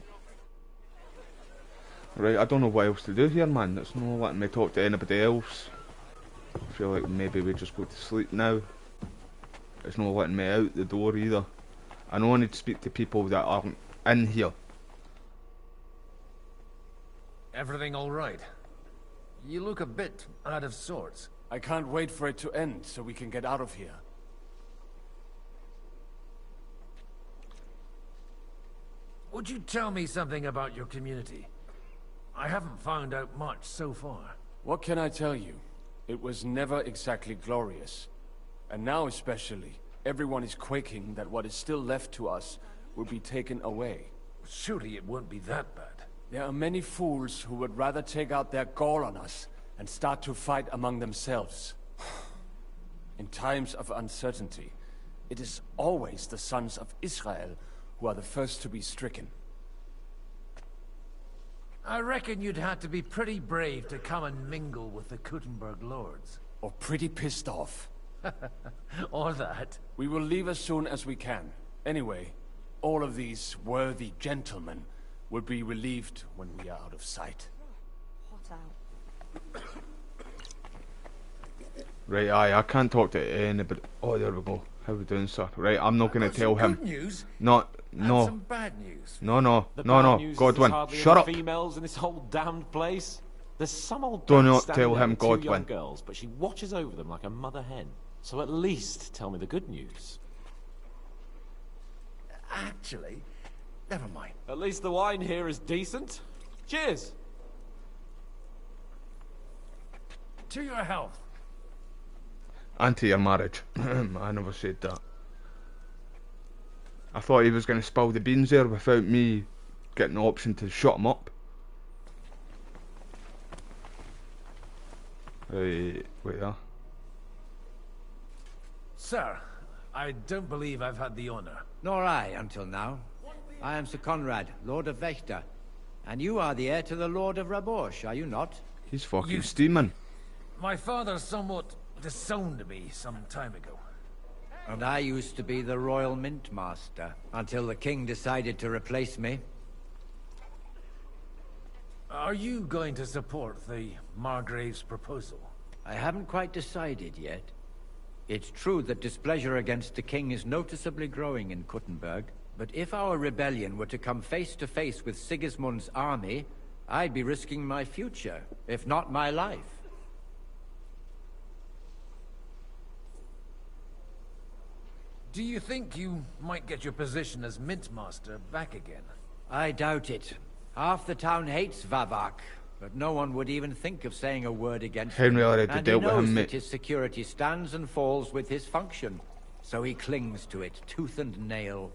Right, I don't know what else to do here, man. It's not letting me talk to anybody else. I feel like maybe we just go to sleep now. It's not letting me out the door either. I know I need to speak to people that aren't in here. Everything all right? You look a bit out of sorts. I can't wait for it to end so we can get out of here. Would you tell me something about your community? I haven't found out much so far. What can I tell you? It was never exactly glorious. And now especially, everyone is quaking that what is still left to us will be taken away. Surely it won't be that bad. There are many fools who would rather take out their gall on us and start to fight among themselves. In times of uncertainty, it is always the sons of Israel who are the first to be stricken. I reckon you'd have to be pretty brave to come and mingle with the Kuttenberg lords. Or pretty pissed off. Or that. We will leave as soon as we can. Anyway, all of these worthy gentlemen will be relieved when we are out of sight. Right, I can't talk to anybody. Oh, there we go. How we doing, sir? Right, I'm not going to tell him. Good news. No. Some bad news. No. The bad news is Godwin, there's hardly shut any up. females in this whole damned place. There's some old Do bat not standing tell there him, with two young Godwin. girls, but she watches over them like a mother hen. So at least tell me the good news. Actually, never mind. At least the wine here is decent. Cheers. To your health. And to your marriage. I never said that. I thought he was going to spill the beans there without me getting the option to shut him up. Right, wait there. Sir, I don't believe I've had the honor. Nor I, until now. I am Sir Conrad, Lord of Wächter. And you are the heir to the Lord of Rabosh, are you not? He's fucking steaming. My father somewhat disowned me some time ago. And I used to be the Royal Mint Master, until the King decided to replace me. Are you going to support the Margrave's proposal? I haven't quite decided yet. It's true that displeasure against the King is noticeably growing in Kuttenberg, but if our rebellion were to come face to face with Sigismund's army, I'd be risking my future, if not my life. Do you think you might get your position as Mintmaster back again? I doubt it. Half the town hates Vavak, but no one would even think of saying a word against him. Henry already And he dealt with knows him, that mate. his security stands and falls with his function, so he clings to it, tooth and nail.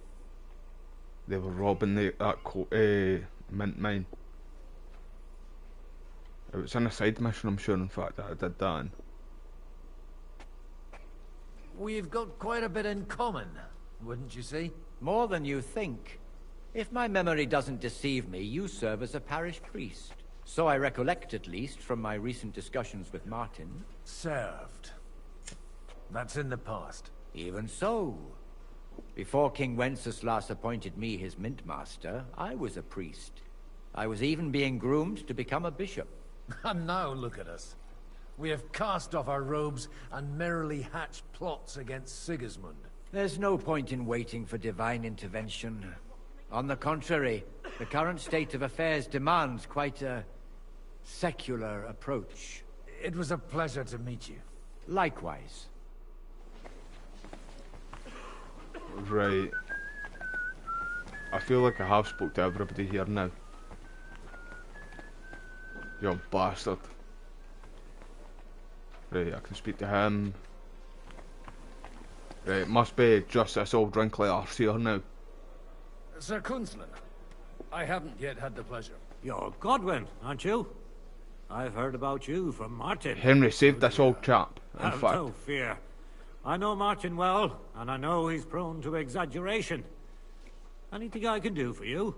They were robbing that mint mine. It was in a side mission, I'm sure, in fact, that I did that in. We've got quite a bit in common, wouldn't you say? More than you think. If my memory doesn't deceive me, you serve as a parish priest. So I recollect, at least, from my recent discussions with Martin. Served. That's in the past. Even so. Before King Wenceslas appointed me his mintmaster, I was a priest. I was even being groomed to become a bishop. And now look at us. We have cast off our robes and merrily hatched plots against Sigismund. There's no point in waiting for divine intervention. On the contrary, the current state of affairs demands quite a secular approach. It was a pleasure to meet you. Likewise. Right. I feel like I have spoke to everybody here now. You bastard. Right, I can speak to him. Right, it must be just this old wrinkly arse here now. Sir Kunzlin, I haven't yet had the pleasure. You're Godwin, aren't you? I've heard about you from Martin. Henry saved this old chap, in Have fact. no fear. I know Martin well, and I know he's prone to exaggeration. Anything I can do for you?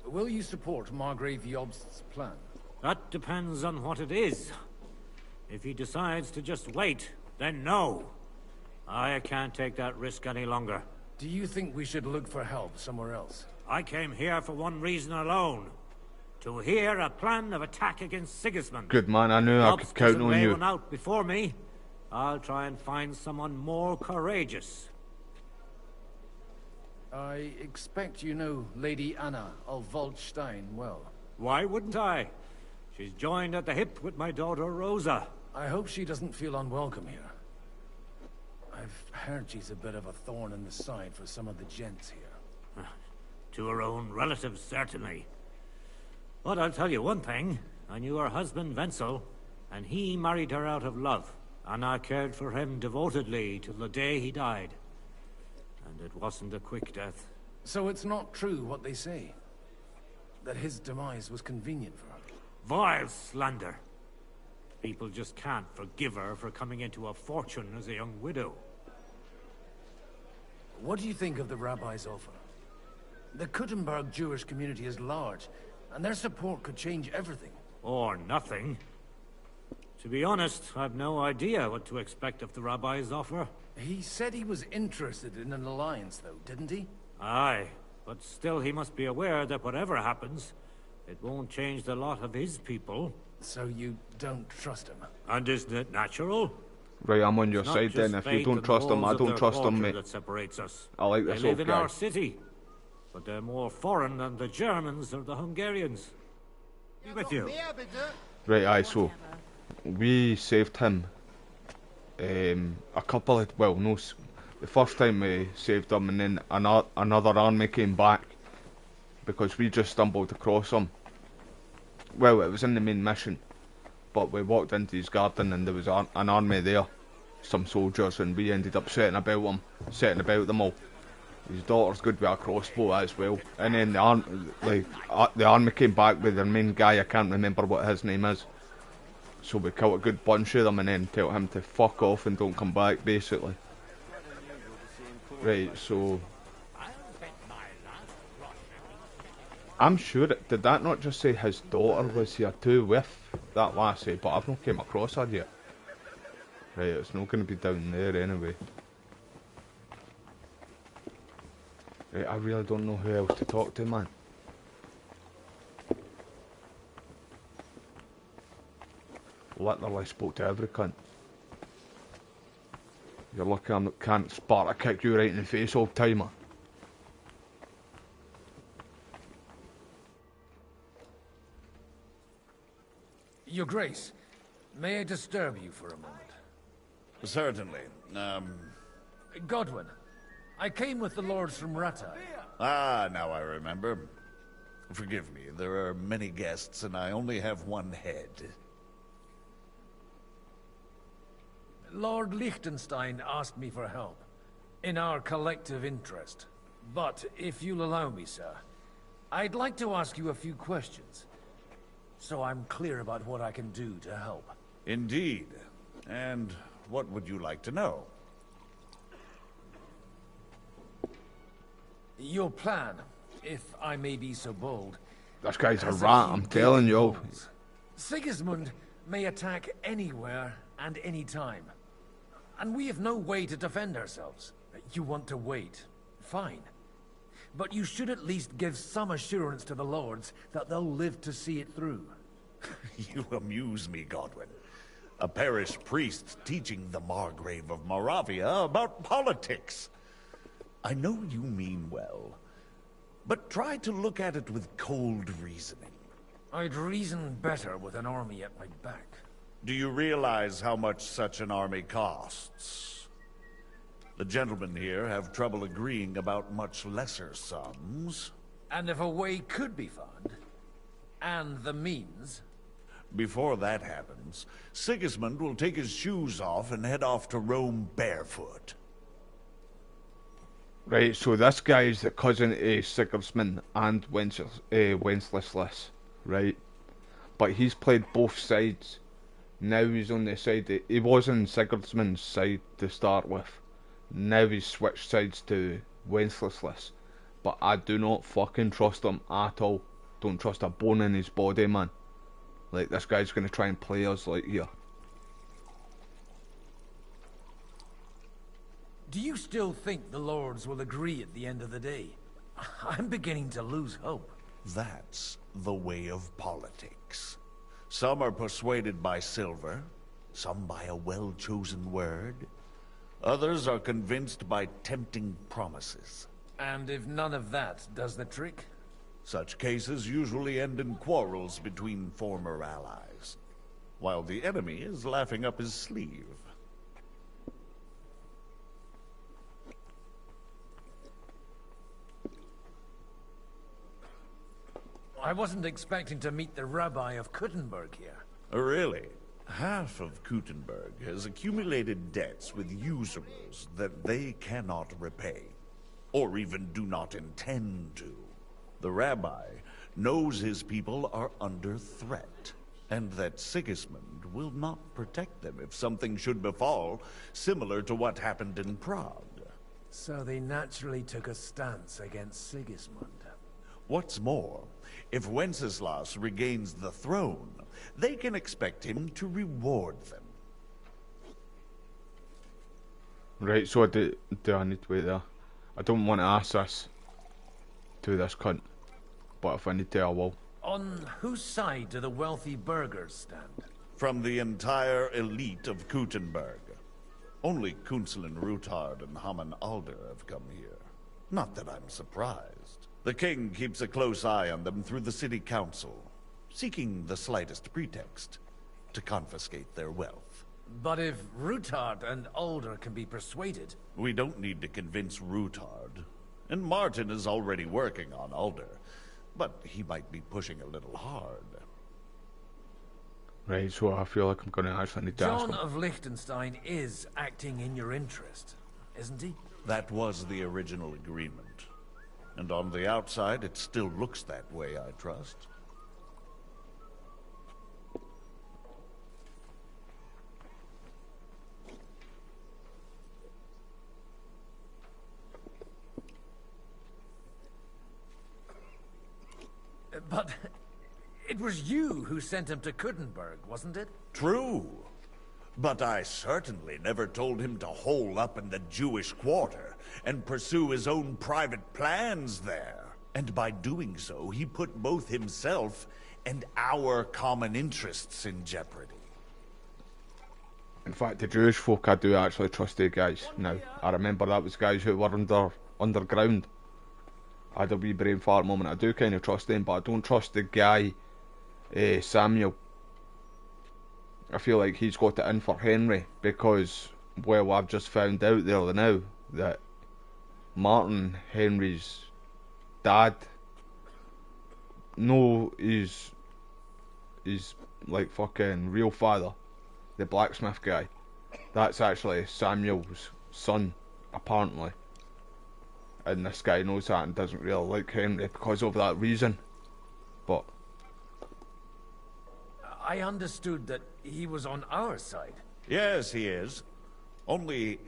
Will you support Margrave Jobst's plan? That depends on what it is. If he decides to just wait, then no. I can't take that risk any longer. Do you think we should look for help somewhere else? I came here for one reason alone. To hear a plan of attack against Sigismund. Good man, I knew I could count on lay you. one out before me. I'll try and find someone more courageous. I expect you know Lady Anna of Waldstein well. Why wouldn't I? She's joined at the hip with my daughter Rosa. I hope she doesn't feel unwelcome here. I've heard she's a bit of a thorn in the side for some of the gents here. To her own relatives, certainly. But I'll tell you one thing. I knew her husband, Wenzel, and he married her out of love. And I cared for him devotedly till the day he died. And it wasn't a quick death. So it's not true what they say? That his demise was convenient for her? Vile slander. People just can't forgive her for coming into a fortune as a young widow. What do you think of the rabbi's offer? The Kuttenberg Jewish community is large, and their support could change everything. Or nothing. To be honest, I've no idea what to expect of the rabbi's offer. He said he was interested in an alliance, though, didn't he? Aye, but still he must be aware that whatever happens, it won't change the lot of his people. So you don't trust him? And isn't it natural? Right, I'm on your It's not side then. just If you fate don't and trust him, I walls of don't their trust him, quarter mate. that separates us. I like They this live old in guy. our city, but they're more foreign than the Germans or the Hungarians. Be with you. Right, aye, so we saved him a couple of, well, no, the first time we saved him, and then another army came back because we just stumbled across him. Well, it was in the main mission, but we walked into his garden and there was an army there, some soldiers, and we ended up setting about them all. His daughter's good with a crossbow as well, and then the army came back with their main guy. I can't remember what his name is. So we killed a good bunch of them and then tell him to fuck off and don't come back, basically. Right, so I'm sure did that not just say his daughter was here too with that lassie, but I've not came across her yet. Right, it's not going to be down there anyway. Right, I really don't know who else to talk to, man. Literally spoke to every cunt. You're lucky I can't Sparta kick you right in the face all the time, man. Your Grace, May I disturb you for a moment? Certainly. Godwin, I came with the lords from Rattay. Ah, now I remember. Forgive me, there are many guests, and I only have one head. Lord Liechtenstein asked me for help, in our collective interest. But if you'll allow me, sir, I'd like to ask you a few questions, so I'm clear about what I can do to help. Indeed. And what would you like to know? Your plan, if I may be so bold. This guy's a has rat, few I'm telling you. holes. Sigismund may attack anywhere and any time. And we have no way to defend ourselves. You want to wait. Fine. But you should at least give some assurance to the lords that they'll live to see it through. You amuse me, Godwin. A parish priest teaching the Margrave of Moravia about politics. I know you mean well, but try to look at it with cold reasoning. I'd reason better with an army at my back. Do you realize how much such an army costs? The gentlemen here have trouble agreeing about much lesser sums. And if a way could be found, and the means... Before that happens, Sigismund will take his shoes off and head off to Rome barefoot. Right, so this guy is the cousin of Sigismund and Wenceslas, right? But he's played both sides. Now he's on the side. He was on Sigismund's side to start with. Now he's switched sides to Wenceslas. But I do not fucking trust him at all. Don't trust a bone in his body, man. Like, this guy's gonna try and play us like here. Do you still think the lords will agree at the end of the day? I'm beginning to lose hope. That's the way of politics. Some are persuaded by silver, some by a well-chosen word. Others are convinced by tempting promises. And if none of that does the trick? Such cases usually end in quarrels between former allies, while the enemy is laughing up his sleeve. I wasn't expecting to meet the Rabbi of Kuttenberg here. Really? Half of Kuttenberg has accumulated debts with usurers that they cannot repay, or even do not intend to. The rabbi knows his people are under threat, and that Sigismund will not protect them if something should befall, similar to what happened in Prague. So they naturally took a stance against Sigismund. What's more, if Wenceslas regains the throne, they can expect him to reward them. Right, so do I need to wait there? I don't want to ask this to this cunt, but if I need to, I will. On whose side do the wealthy burghers stand? From the entire elite of Kuttenberg. Only Kunzelin Ruthard and Haman Alder have come here. Not that I'm surprised. The king keeps a close eye on them through the city council, seeking the slightest pretext to confiscate their wealth. But if Ruthard and Alder can be persuaded... We don't need to convince Ruthard. And Martin is already working on Alder. But he might be pushing a little hard. Right, so I feel like I'm going to actually need to ask him. John of Liechtenstein is acting in your interest, isn't he? That was the original agreement. And on the outside, it still looks that way, I trust. But it was you who sent him to Kuttenberg, wasn't it? True. But I certainly never told him to hole up in the Jewish quarter and pursue his own private plans there. And by doing so, he put both himself and our common interests in jeopardy. In fact, the Jewish folk, I do actually trust these guys now. I remember that was guys who were underground. I had a wee brain fart moment. I do kind of trust them, but I don't trust the guy, Samuel. I feel like he's got it in for Henry because, well, I've just found out there now that Martin, Henry's dad, no, he's like fucking real father, the blacksmith guy. That's actually Samuel's son, apparently. And this guy knows that and doesn't really like Henry because of that reason. But I understood that he was on our side. Yes, he is. Only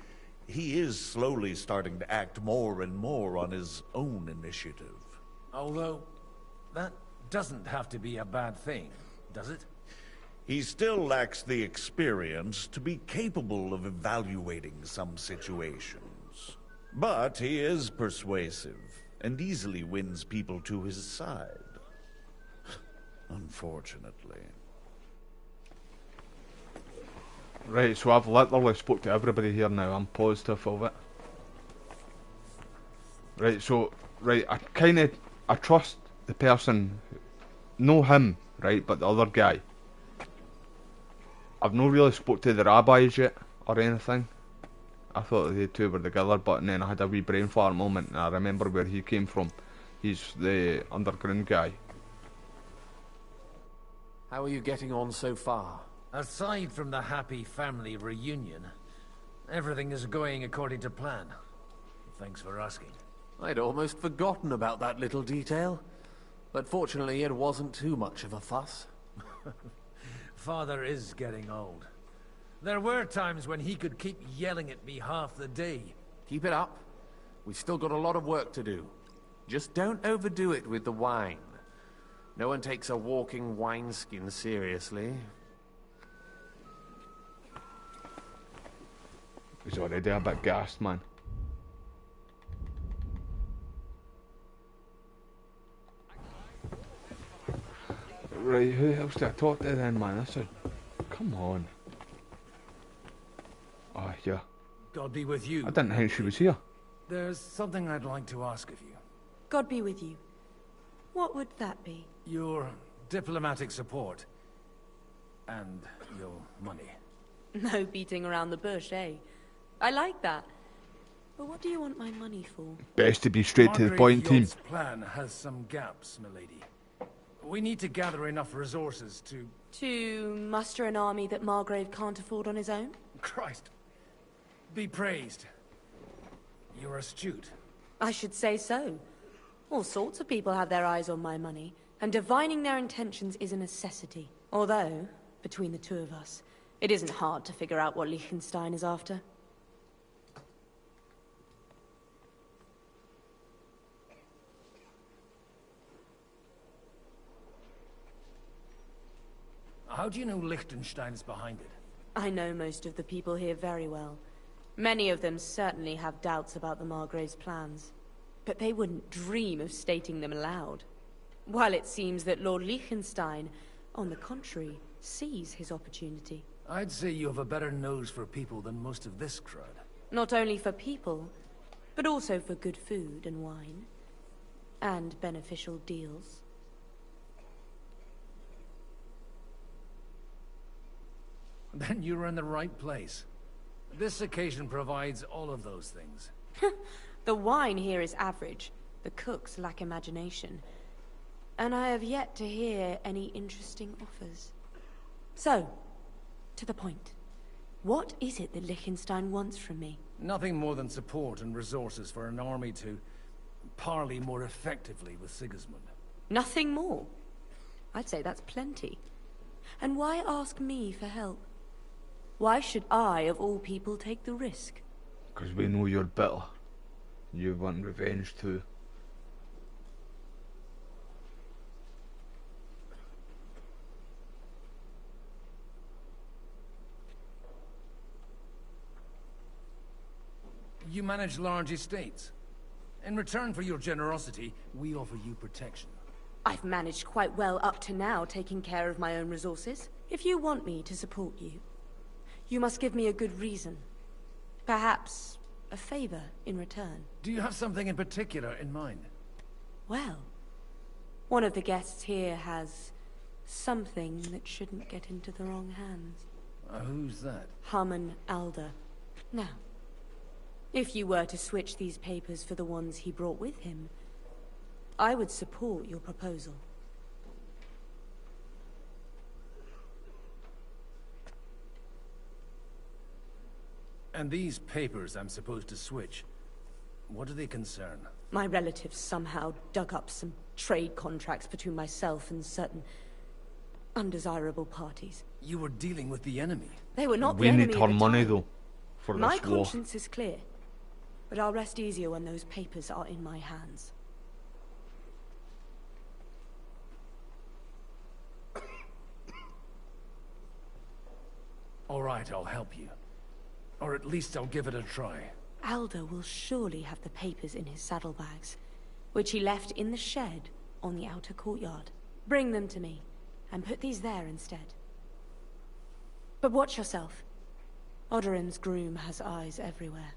he is slowly starting to act more and more on his own initiative. Although, that doesn't have to be a bad thing, does it? He still lacks the experience to be capable of evaluating some situations. But he is persuasive, and easily wins people to his side. Unfortunately. right, so I've literally spoke to everybody here now. I'm positive of it. Right, so I trust the person, know him, right, but the other guy. I've not really spoke to the rabbis yet or anything. I thought they two were together, but then I had a wee brain fart moment and I remember where he came from. He's the underground guy. How are you getting on so far? Aside from the happy family reunion, everything is going according to plan. Thanks for asking. I'd almost forgotten about that little detail. But fortunately, it wasn't too much of a fuss. Father is getting old. There were times when he could keep yelling at me half the day. Keep it up. We've still got a lot of work to do. Just don't overdo it with the wine. No one takes a walking wineskin seriously. He's already a bit gassed, man. Right, who else did I talk to then, man? This is... Come on. Oh, yeah. God be with you. I didn't think she was here. There's something I'd like to ask of you. God be with you. What would that be? Your diplomatic support. And your money. No beating around the bush, eh? I like that. But what do you want my money for? Best to be straight to the point, team. Margrave's plan has some gaps, milady. We need to gather enough resources to... To muster an army that Margrave can't afford on his own? Christ. Be praised. You're astute. I should say so. All sorts of people have their eyes on my money, and divining their intentions is a necessity. Although, between the two of us, it isn't hard to figure out what Liechtenstein is after. How do you know Liechtenstein is behind it? I know most of the people here very well. Many of them certainly have doubts about the Margrave's plans. But they wouldn't dream of stating them aloud. While it seems that Lord Liechtenstein, on the contrary, sees his opportunity. I'd say you have a better nose for people than most of this crowd. Not only for people, but also for good food and wine. And beneficial deals. Then you're in the right place. This occasion provides all of those things. The wine here is average. The cooks lack imagination. And I have yet to hear any interesting offers. So, to the point. What is it that Liechtenstein wants from me? Nothing more than support and resources for an army to parley more effectively with Sigismund. Nothing more? I'd say that's plenty. And why ask me for help? Why should I, of all people, take the risk? Because we know you're bitter. You want revenge too. You manage large estates. In return for your generosity, we offer you protection. I've managed quite well up to now, taking care of my own resources. If you want me to support you, you must give me a good reason. Perhaps a favor in return. Do you have something in particular in mind? Well, one of the guests here has something that shouldn't get into the wrong hands. Who's that? Haman Alder. Now, if you were to switch these papers for the ones he brought with him, I would support your proposal. And these papers I'm supposed to switch, what do they concern? My relatives somehow dug up some trade contracts between myself and certain undesirable parties. You were dealing with the enemy. They were not the We enemy need at her the money time. though, for My this war. conscience is clear, but I'll rest easier when those papers are in my hands. All right, I'll help you. Or at least I'll give it a try. Alder will surely have the papers in his saddlebags, which he left in the shed on the outer courtyard. Bring them to me, and put these there instead. But watch yourself. Odorin's groom has eyes everywhere.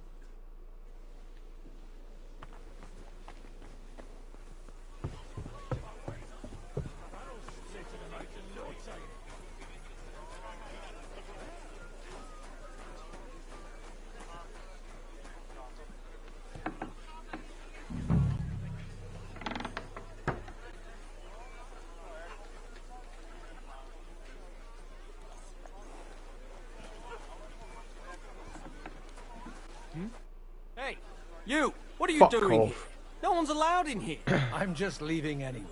Hey, you! What are you Fuck doing off. here? No one's allowed in here. I'm just leaving anyway.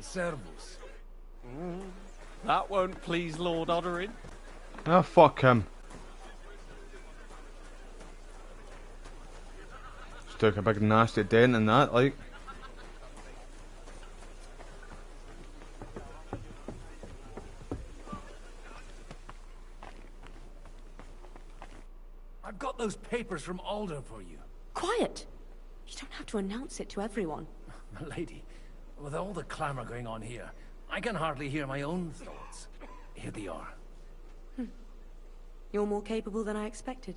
Servus. That won't please Lord Odorin. Ah, fuck him. Just took a big nasty dent in that, like. I've got those papers from Alder for you. Quiet! You don't have to announce it to everyone. Lady, with all the clamor going on here, I can hardly hear my own thoughts. Here they are. You're more capable than I expected.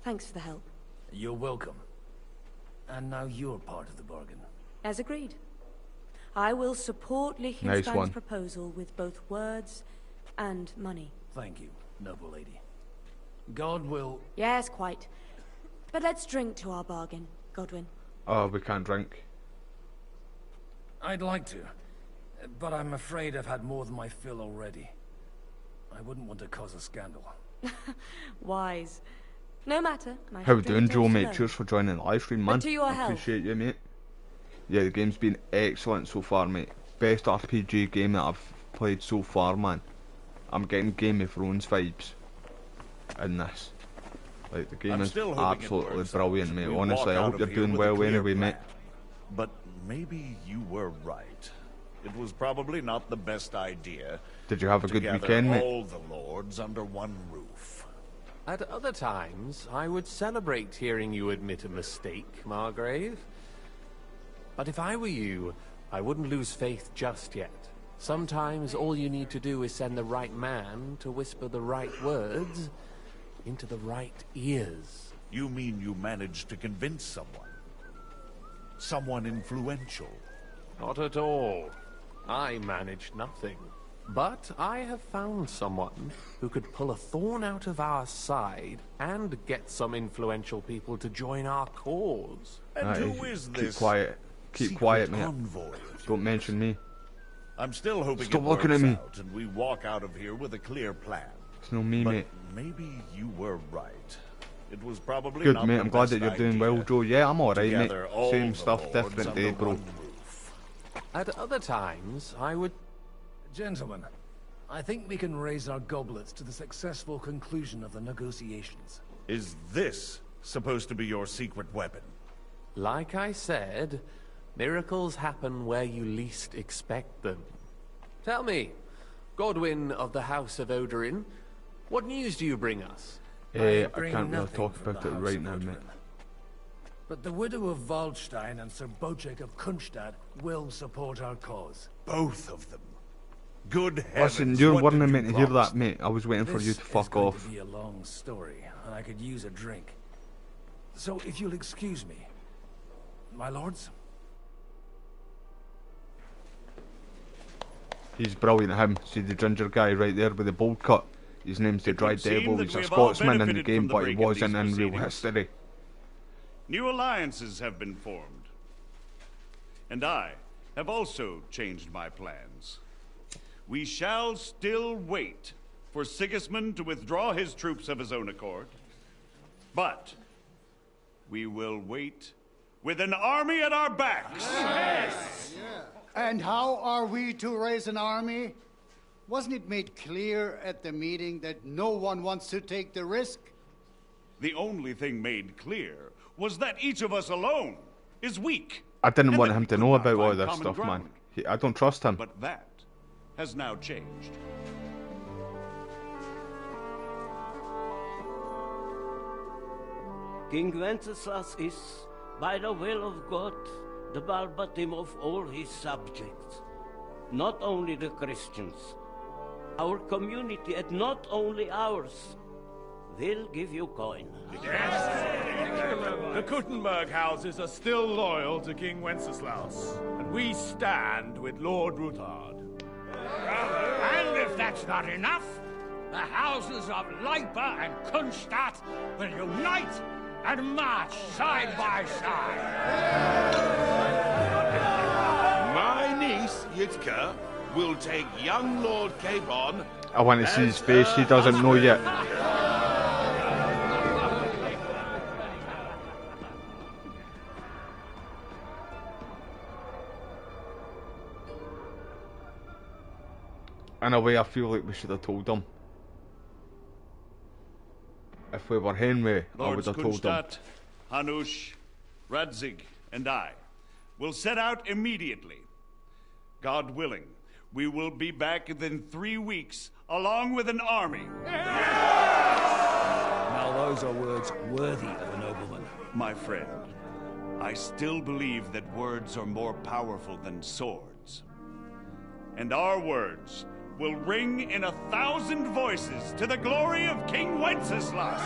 Thanks for the help. You're welcome. And now you're part of the bargain. As agreed. I will support Nice Liechtenstein's one. proposal with both words and money. Thank you, noble lady. God will... Yes, quite. But let's drink to our bargain, Godwin. Oh, we can't drink. I'd like to, but I'm afraid I've had more than my fill already. I wouldn't want to cause a scandal. Wise. No matter. I How shall we doing, drink Joe, toast mate? alone. Cheers for joining the live stream, man. But to your I health. appreciate you, mate. Yeah, the game's been excellent so far, mate. Best RPG game that I've played so far, man. I'm getting Game of Thrones vibes in this. Like, the game I'm is still hoping it absolutely works brilliant, out. mate. We Honestly, walk I out hope of you're here doing with a well clear anyway, plan. mate. But maybe you were right. It was probably not the best idea. Did you have a to good gather weekend, mate? all the lords under one roof. At other times, I would celebrate hearing you admit a mistake, Margrave. But if I were you, I wouldn't lose faith just yet. Sometimes all you need to do is send the right man to whisper the right words into the right ears. You mean you managed to convince someone? Someone influential? Not at all. I managed nothing. But I have found someone who could pull a thorn out of our side and get some influential people to join our cause. And who is Keep this quiet. Keep secret quiet, mate. convoy? Don't mention me. I'm still hoping Stop it looking works at me. out and we walk out of here with a clear plan. It's no me, But mate. maybe you were right. It was probably Good, not mate. the I'm glad that best you're doing idea well, Joe. Yeah, I'm alright, to mate. gather all Same the stuff, lords different under day, bro. one roof. At other times, I would... Gentlemen, I think we can raise our goblets to the successful conclusion of the negotiations. Is this supposed to be your secret weapon? Like I said, miracles happen where you least expect them. Tell me, Godwin of the House of Odorin, what news do you bring us? I bring can't really nothing talk from about the it House right of now, mate. But the widow of Waldstein and Sir Bocek of Kunstad will support our cause. Both of them. Good heavens, Listen, you what weren't did meant you to hear promise? that, mate. I was waiting for you This to is fuck going off. to be a long story, and I could use a drink. So if you'll excuse me, my lords. He's brilliant, him. See the ginger guy right there with the bowl cut? His name's the It Dry would seem Devil. that He's a we have all Scotsman in the benefited game, from the but he break in wasn't these in real proceedings. history. New alliances have been formed. And I have also changed my plans. We shall still wait for Sigismund to withdraw his troops of his own accord. But we will wait with an army at our backs. Yes. And how are we to raise an army? Wasn't it made clear at the meeting that no one wants to take the risk? The only thing made clear was that each of us alone is weak. I didn't and want that him we to could know not about all find this common stuff, ground. man. I don't trust him. But that has now changed. King Wenceslas is, by the will of God, the balbatim of all his subjects. Not only the Christians, our community, and not only ours, will give you coin. The Kuttenberg houses are still loyal to King Wenceslaus, and we stand with Lord Ruthard. And if that's not enough, the houses of Leipa and Kunstadt will unite and march side by side. My niece, Yitka, will take young Lord Capon. I want to see his face. He doesn't know yet. In a way, I feel like we should have told him. If we were Henry, I would Lords have told him. Kunstadt, Hanush, Radzig, and I will set out immediately. God willing, we will be back within 3 weeks, along with an army. Now those are words worthy of a nobleman. My friend, I still believe that words are more powerful than swords. And our words will ring in 1,000 voices to the glory of King Wenceslas.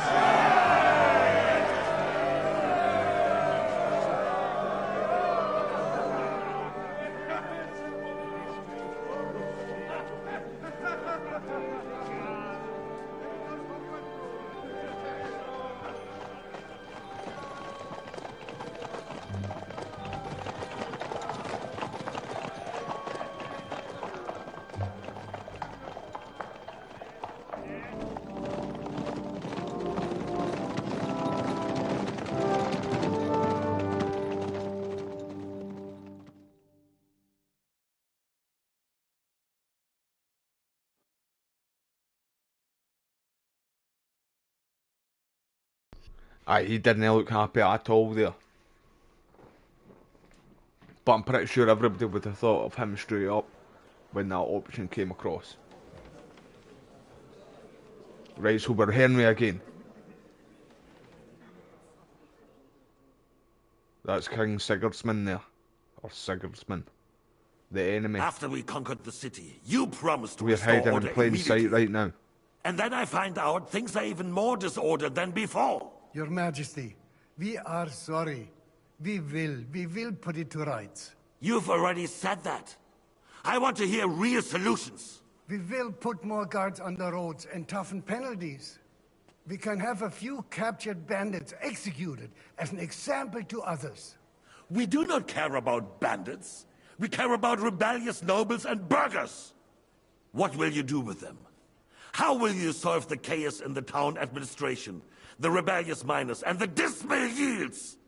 Aye, he didn't look happy at all there. But I'm pretty sure everybody would have thought of him straight up when that option came across. Right, so we're Henry again. That's King Sigismund there. Or Sigismund. The enemy. After we conquered the city, you promised to We're restore hiding order in plain sight immediately. right now. And then I find out things are even more disordered than before. Your Majesty, we are sorry. We will put it to rights. You've already said that. I want to hear real solutions. We will put more guards on the roads and toughen penalties. We can have a few captured bandits executed as an example to others. We do not care about bandits. We care about rebellious nobles and burghers. What will you do with them? How will you solve the chaos in the town administration, the rebellious miners, and the dismal yields?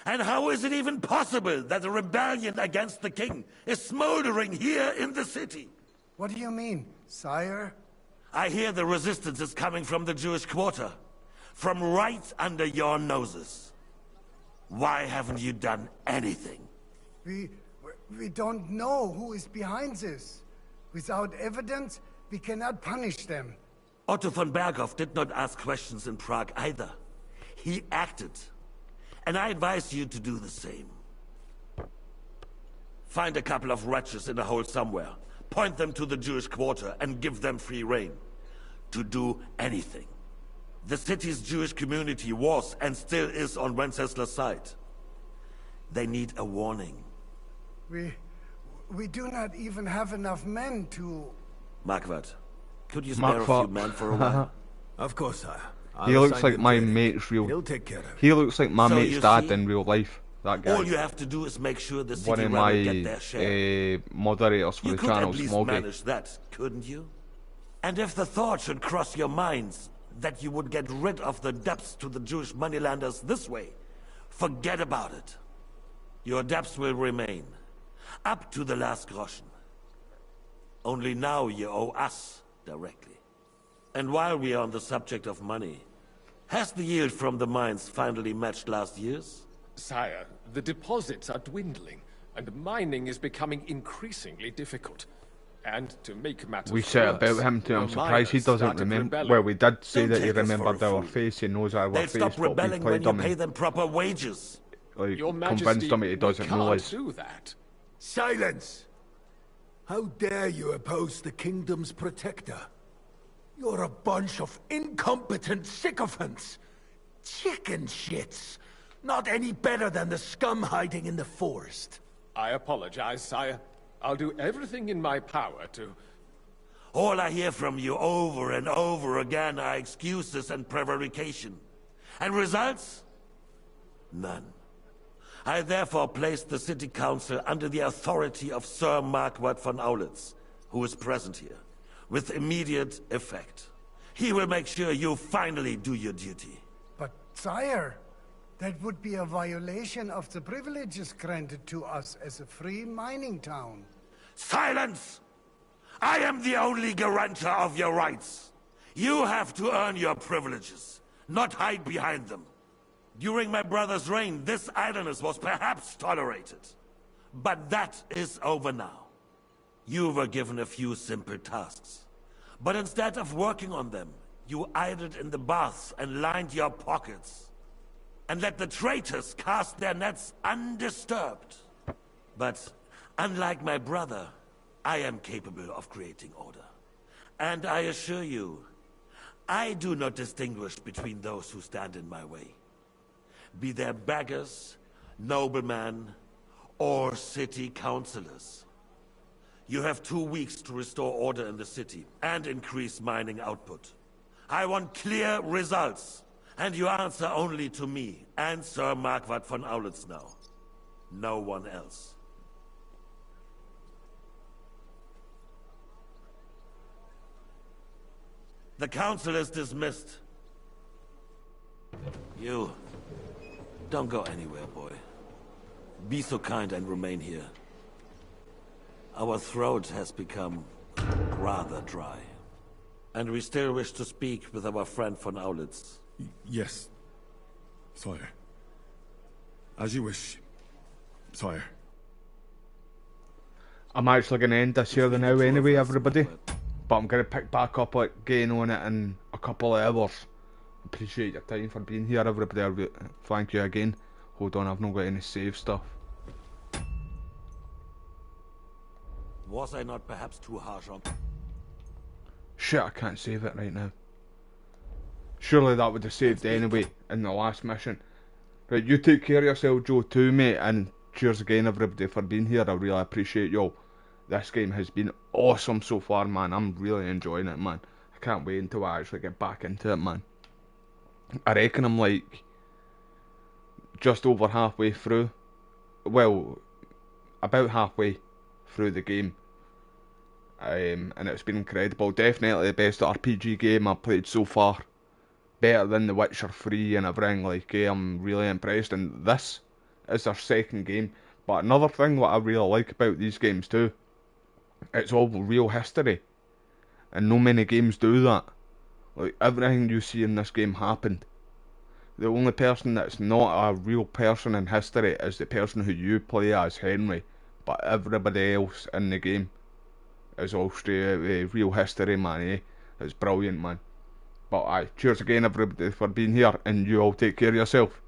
And how is it even possible that a rebellion against the king is smoldering here in the city? What do you mean, sire? I hear the resistance is coming from the Jewish quarter, from right under your noses. Why haven't you done anything? We don't know who is behind this. Without evidence, we cannot punish them. Otto von Berghoff did not ask questions in Prague either. He acted. And I advise you to do the same. Find a couple of wretches in a hole somewhere, point them to the Jewish quarter, and give them free rein to do anything. The city's Jewish community was and still is on Wenceslas' side. They need a warning. We do not even have enough men to... Marquardt, Could you Mark spare a Fuck. few men for a while? Of course, sire. He looks like my mate's real. He'll take care of it. He looks like my So mate's you dad see, in real life. That guy. All you have to do is make sure the One city of rebel get my their share. moderators for You the could channel, at least Smoggy. manage that, couldn't you? And if the thought should cross your minds that you would get rid of the debts to the Jewish moneylanders this way, forget about it. Your debts will remain, up to the last groschen. Only now you owe us directly. And while we are on the subject of money, has the yield from the mines finally matched last year's? Sire, the deposits are dwindling, and mining is becoming increasingly difficult. And to make matters We said worse, about him too. I'm your surprised he miners doesn't started remember. rebelling. Well, we did say Don't that he take us for remembered a our fool. face. He knows our They'll face, stop but we rebelling played when you him pay and them proper wages. like Your Majesty, convinced him he doesn't we know can't us. do that. Silence! How dare you oppose the kingdom's protector? You're a bunch of incompetent sycophants! Chicken shits! Not any better than the scum hiding in the forest. I apologize, sire. I'll do everything in my power to... All I hear from you over and over again are excuses and prevarication. And results? None. I therefore placed the city council under the authority of Sir Marquardt von Aulitz, who is present here, with immediate effect. He will make sure you finally do your duty. But, sire, that would be a violation of the privileges granted to us as a free mining town. Silence! I am the only guarantor of your rights. You have to earn your privileges, not hide behind them. During my brother's reign, this idleness was perhaps tolerated. But that is over now. You were given a few simple tasks. But instead of working on them, you idled in the baths and lined your pockets. And let the traitors cast their nets undisturbed. But unlike my brother, I am capable of creating order. And I assure you, I do not distinguish between those who stand in my way. Be they beggars, noblemen, or city councillors. You have 2 weeks to restore order in the city and increase mining output. I want clear results, and you answer only to me and Sir Marquardt von Aulitz now. No one else. The council is dismissed. You... don't go anywhere, boy. Be so kind and remain here. Our throat has become rather dry. And we still wish to speak with our friend von Aulitz. Yes, sire. As you wish, sire. I'm actually going to end this here now anyway, everybody. But I'm going to pick back up again on it in a couple of hours. Appreciate your time for being here, everybody. Thank you again. Hold on, I've not got any save stuff. Was I not perhaps too harsh on... Shit, I can't save it right now. Surely that would have saved anyway in the last mission. Right, you take care of yourself, Joe, too, mate. And cheers again, everybody, for being here. I really appreciate y'all. This game has been awesome so far, man. I'm really enjoying it, man. I can't wait until I actually get back into it, man. I reckon I'm like just over halfway through. Well, about halfway through the game. And it's been incredible. Definitely the best RPG game I've played so far. Better than The Witcher 3 and everything. Like, I'm really impressed. And this is their second game. But another thing what I really like about these games too, it's all real history. And no many games do that. Like, everything you see in this game happened. The only person that's not a real person in history is the person who you play as, Henry. But everybody else in the game is all straight out real history, man, eh? It's brilliant, man. But cheers again, everybody, for being here, and you all take care of yourself.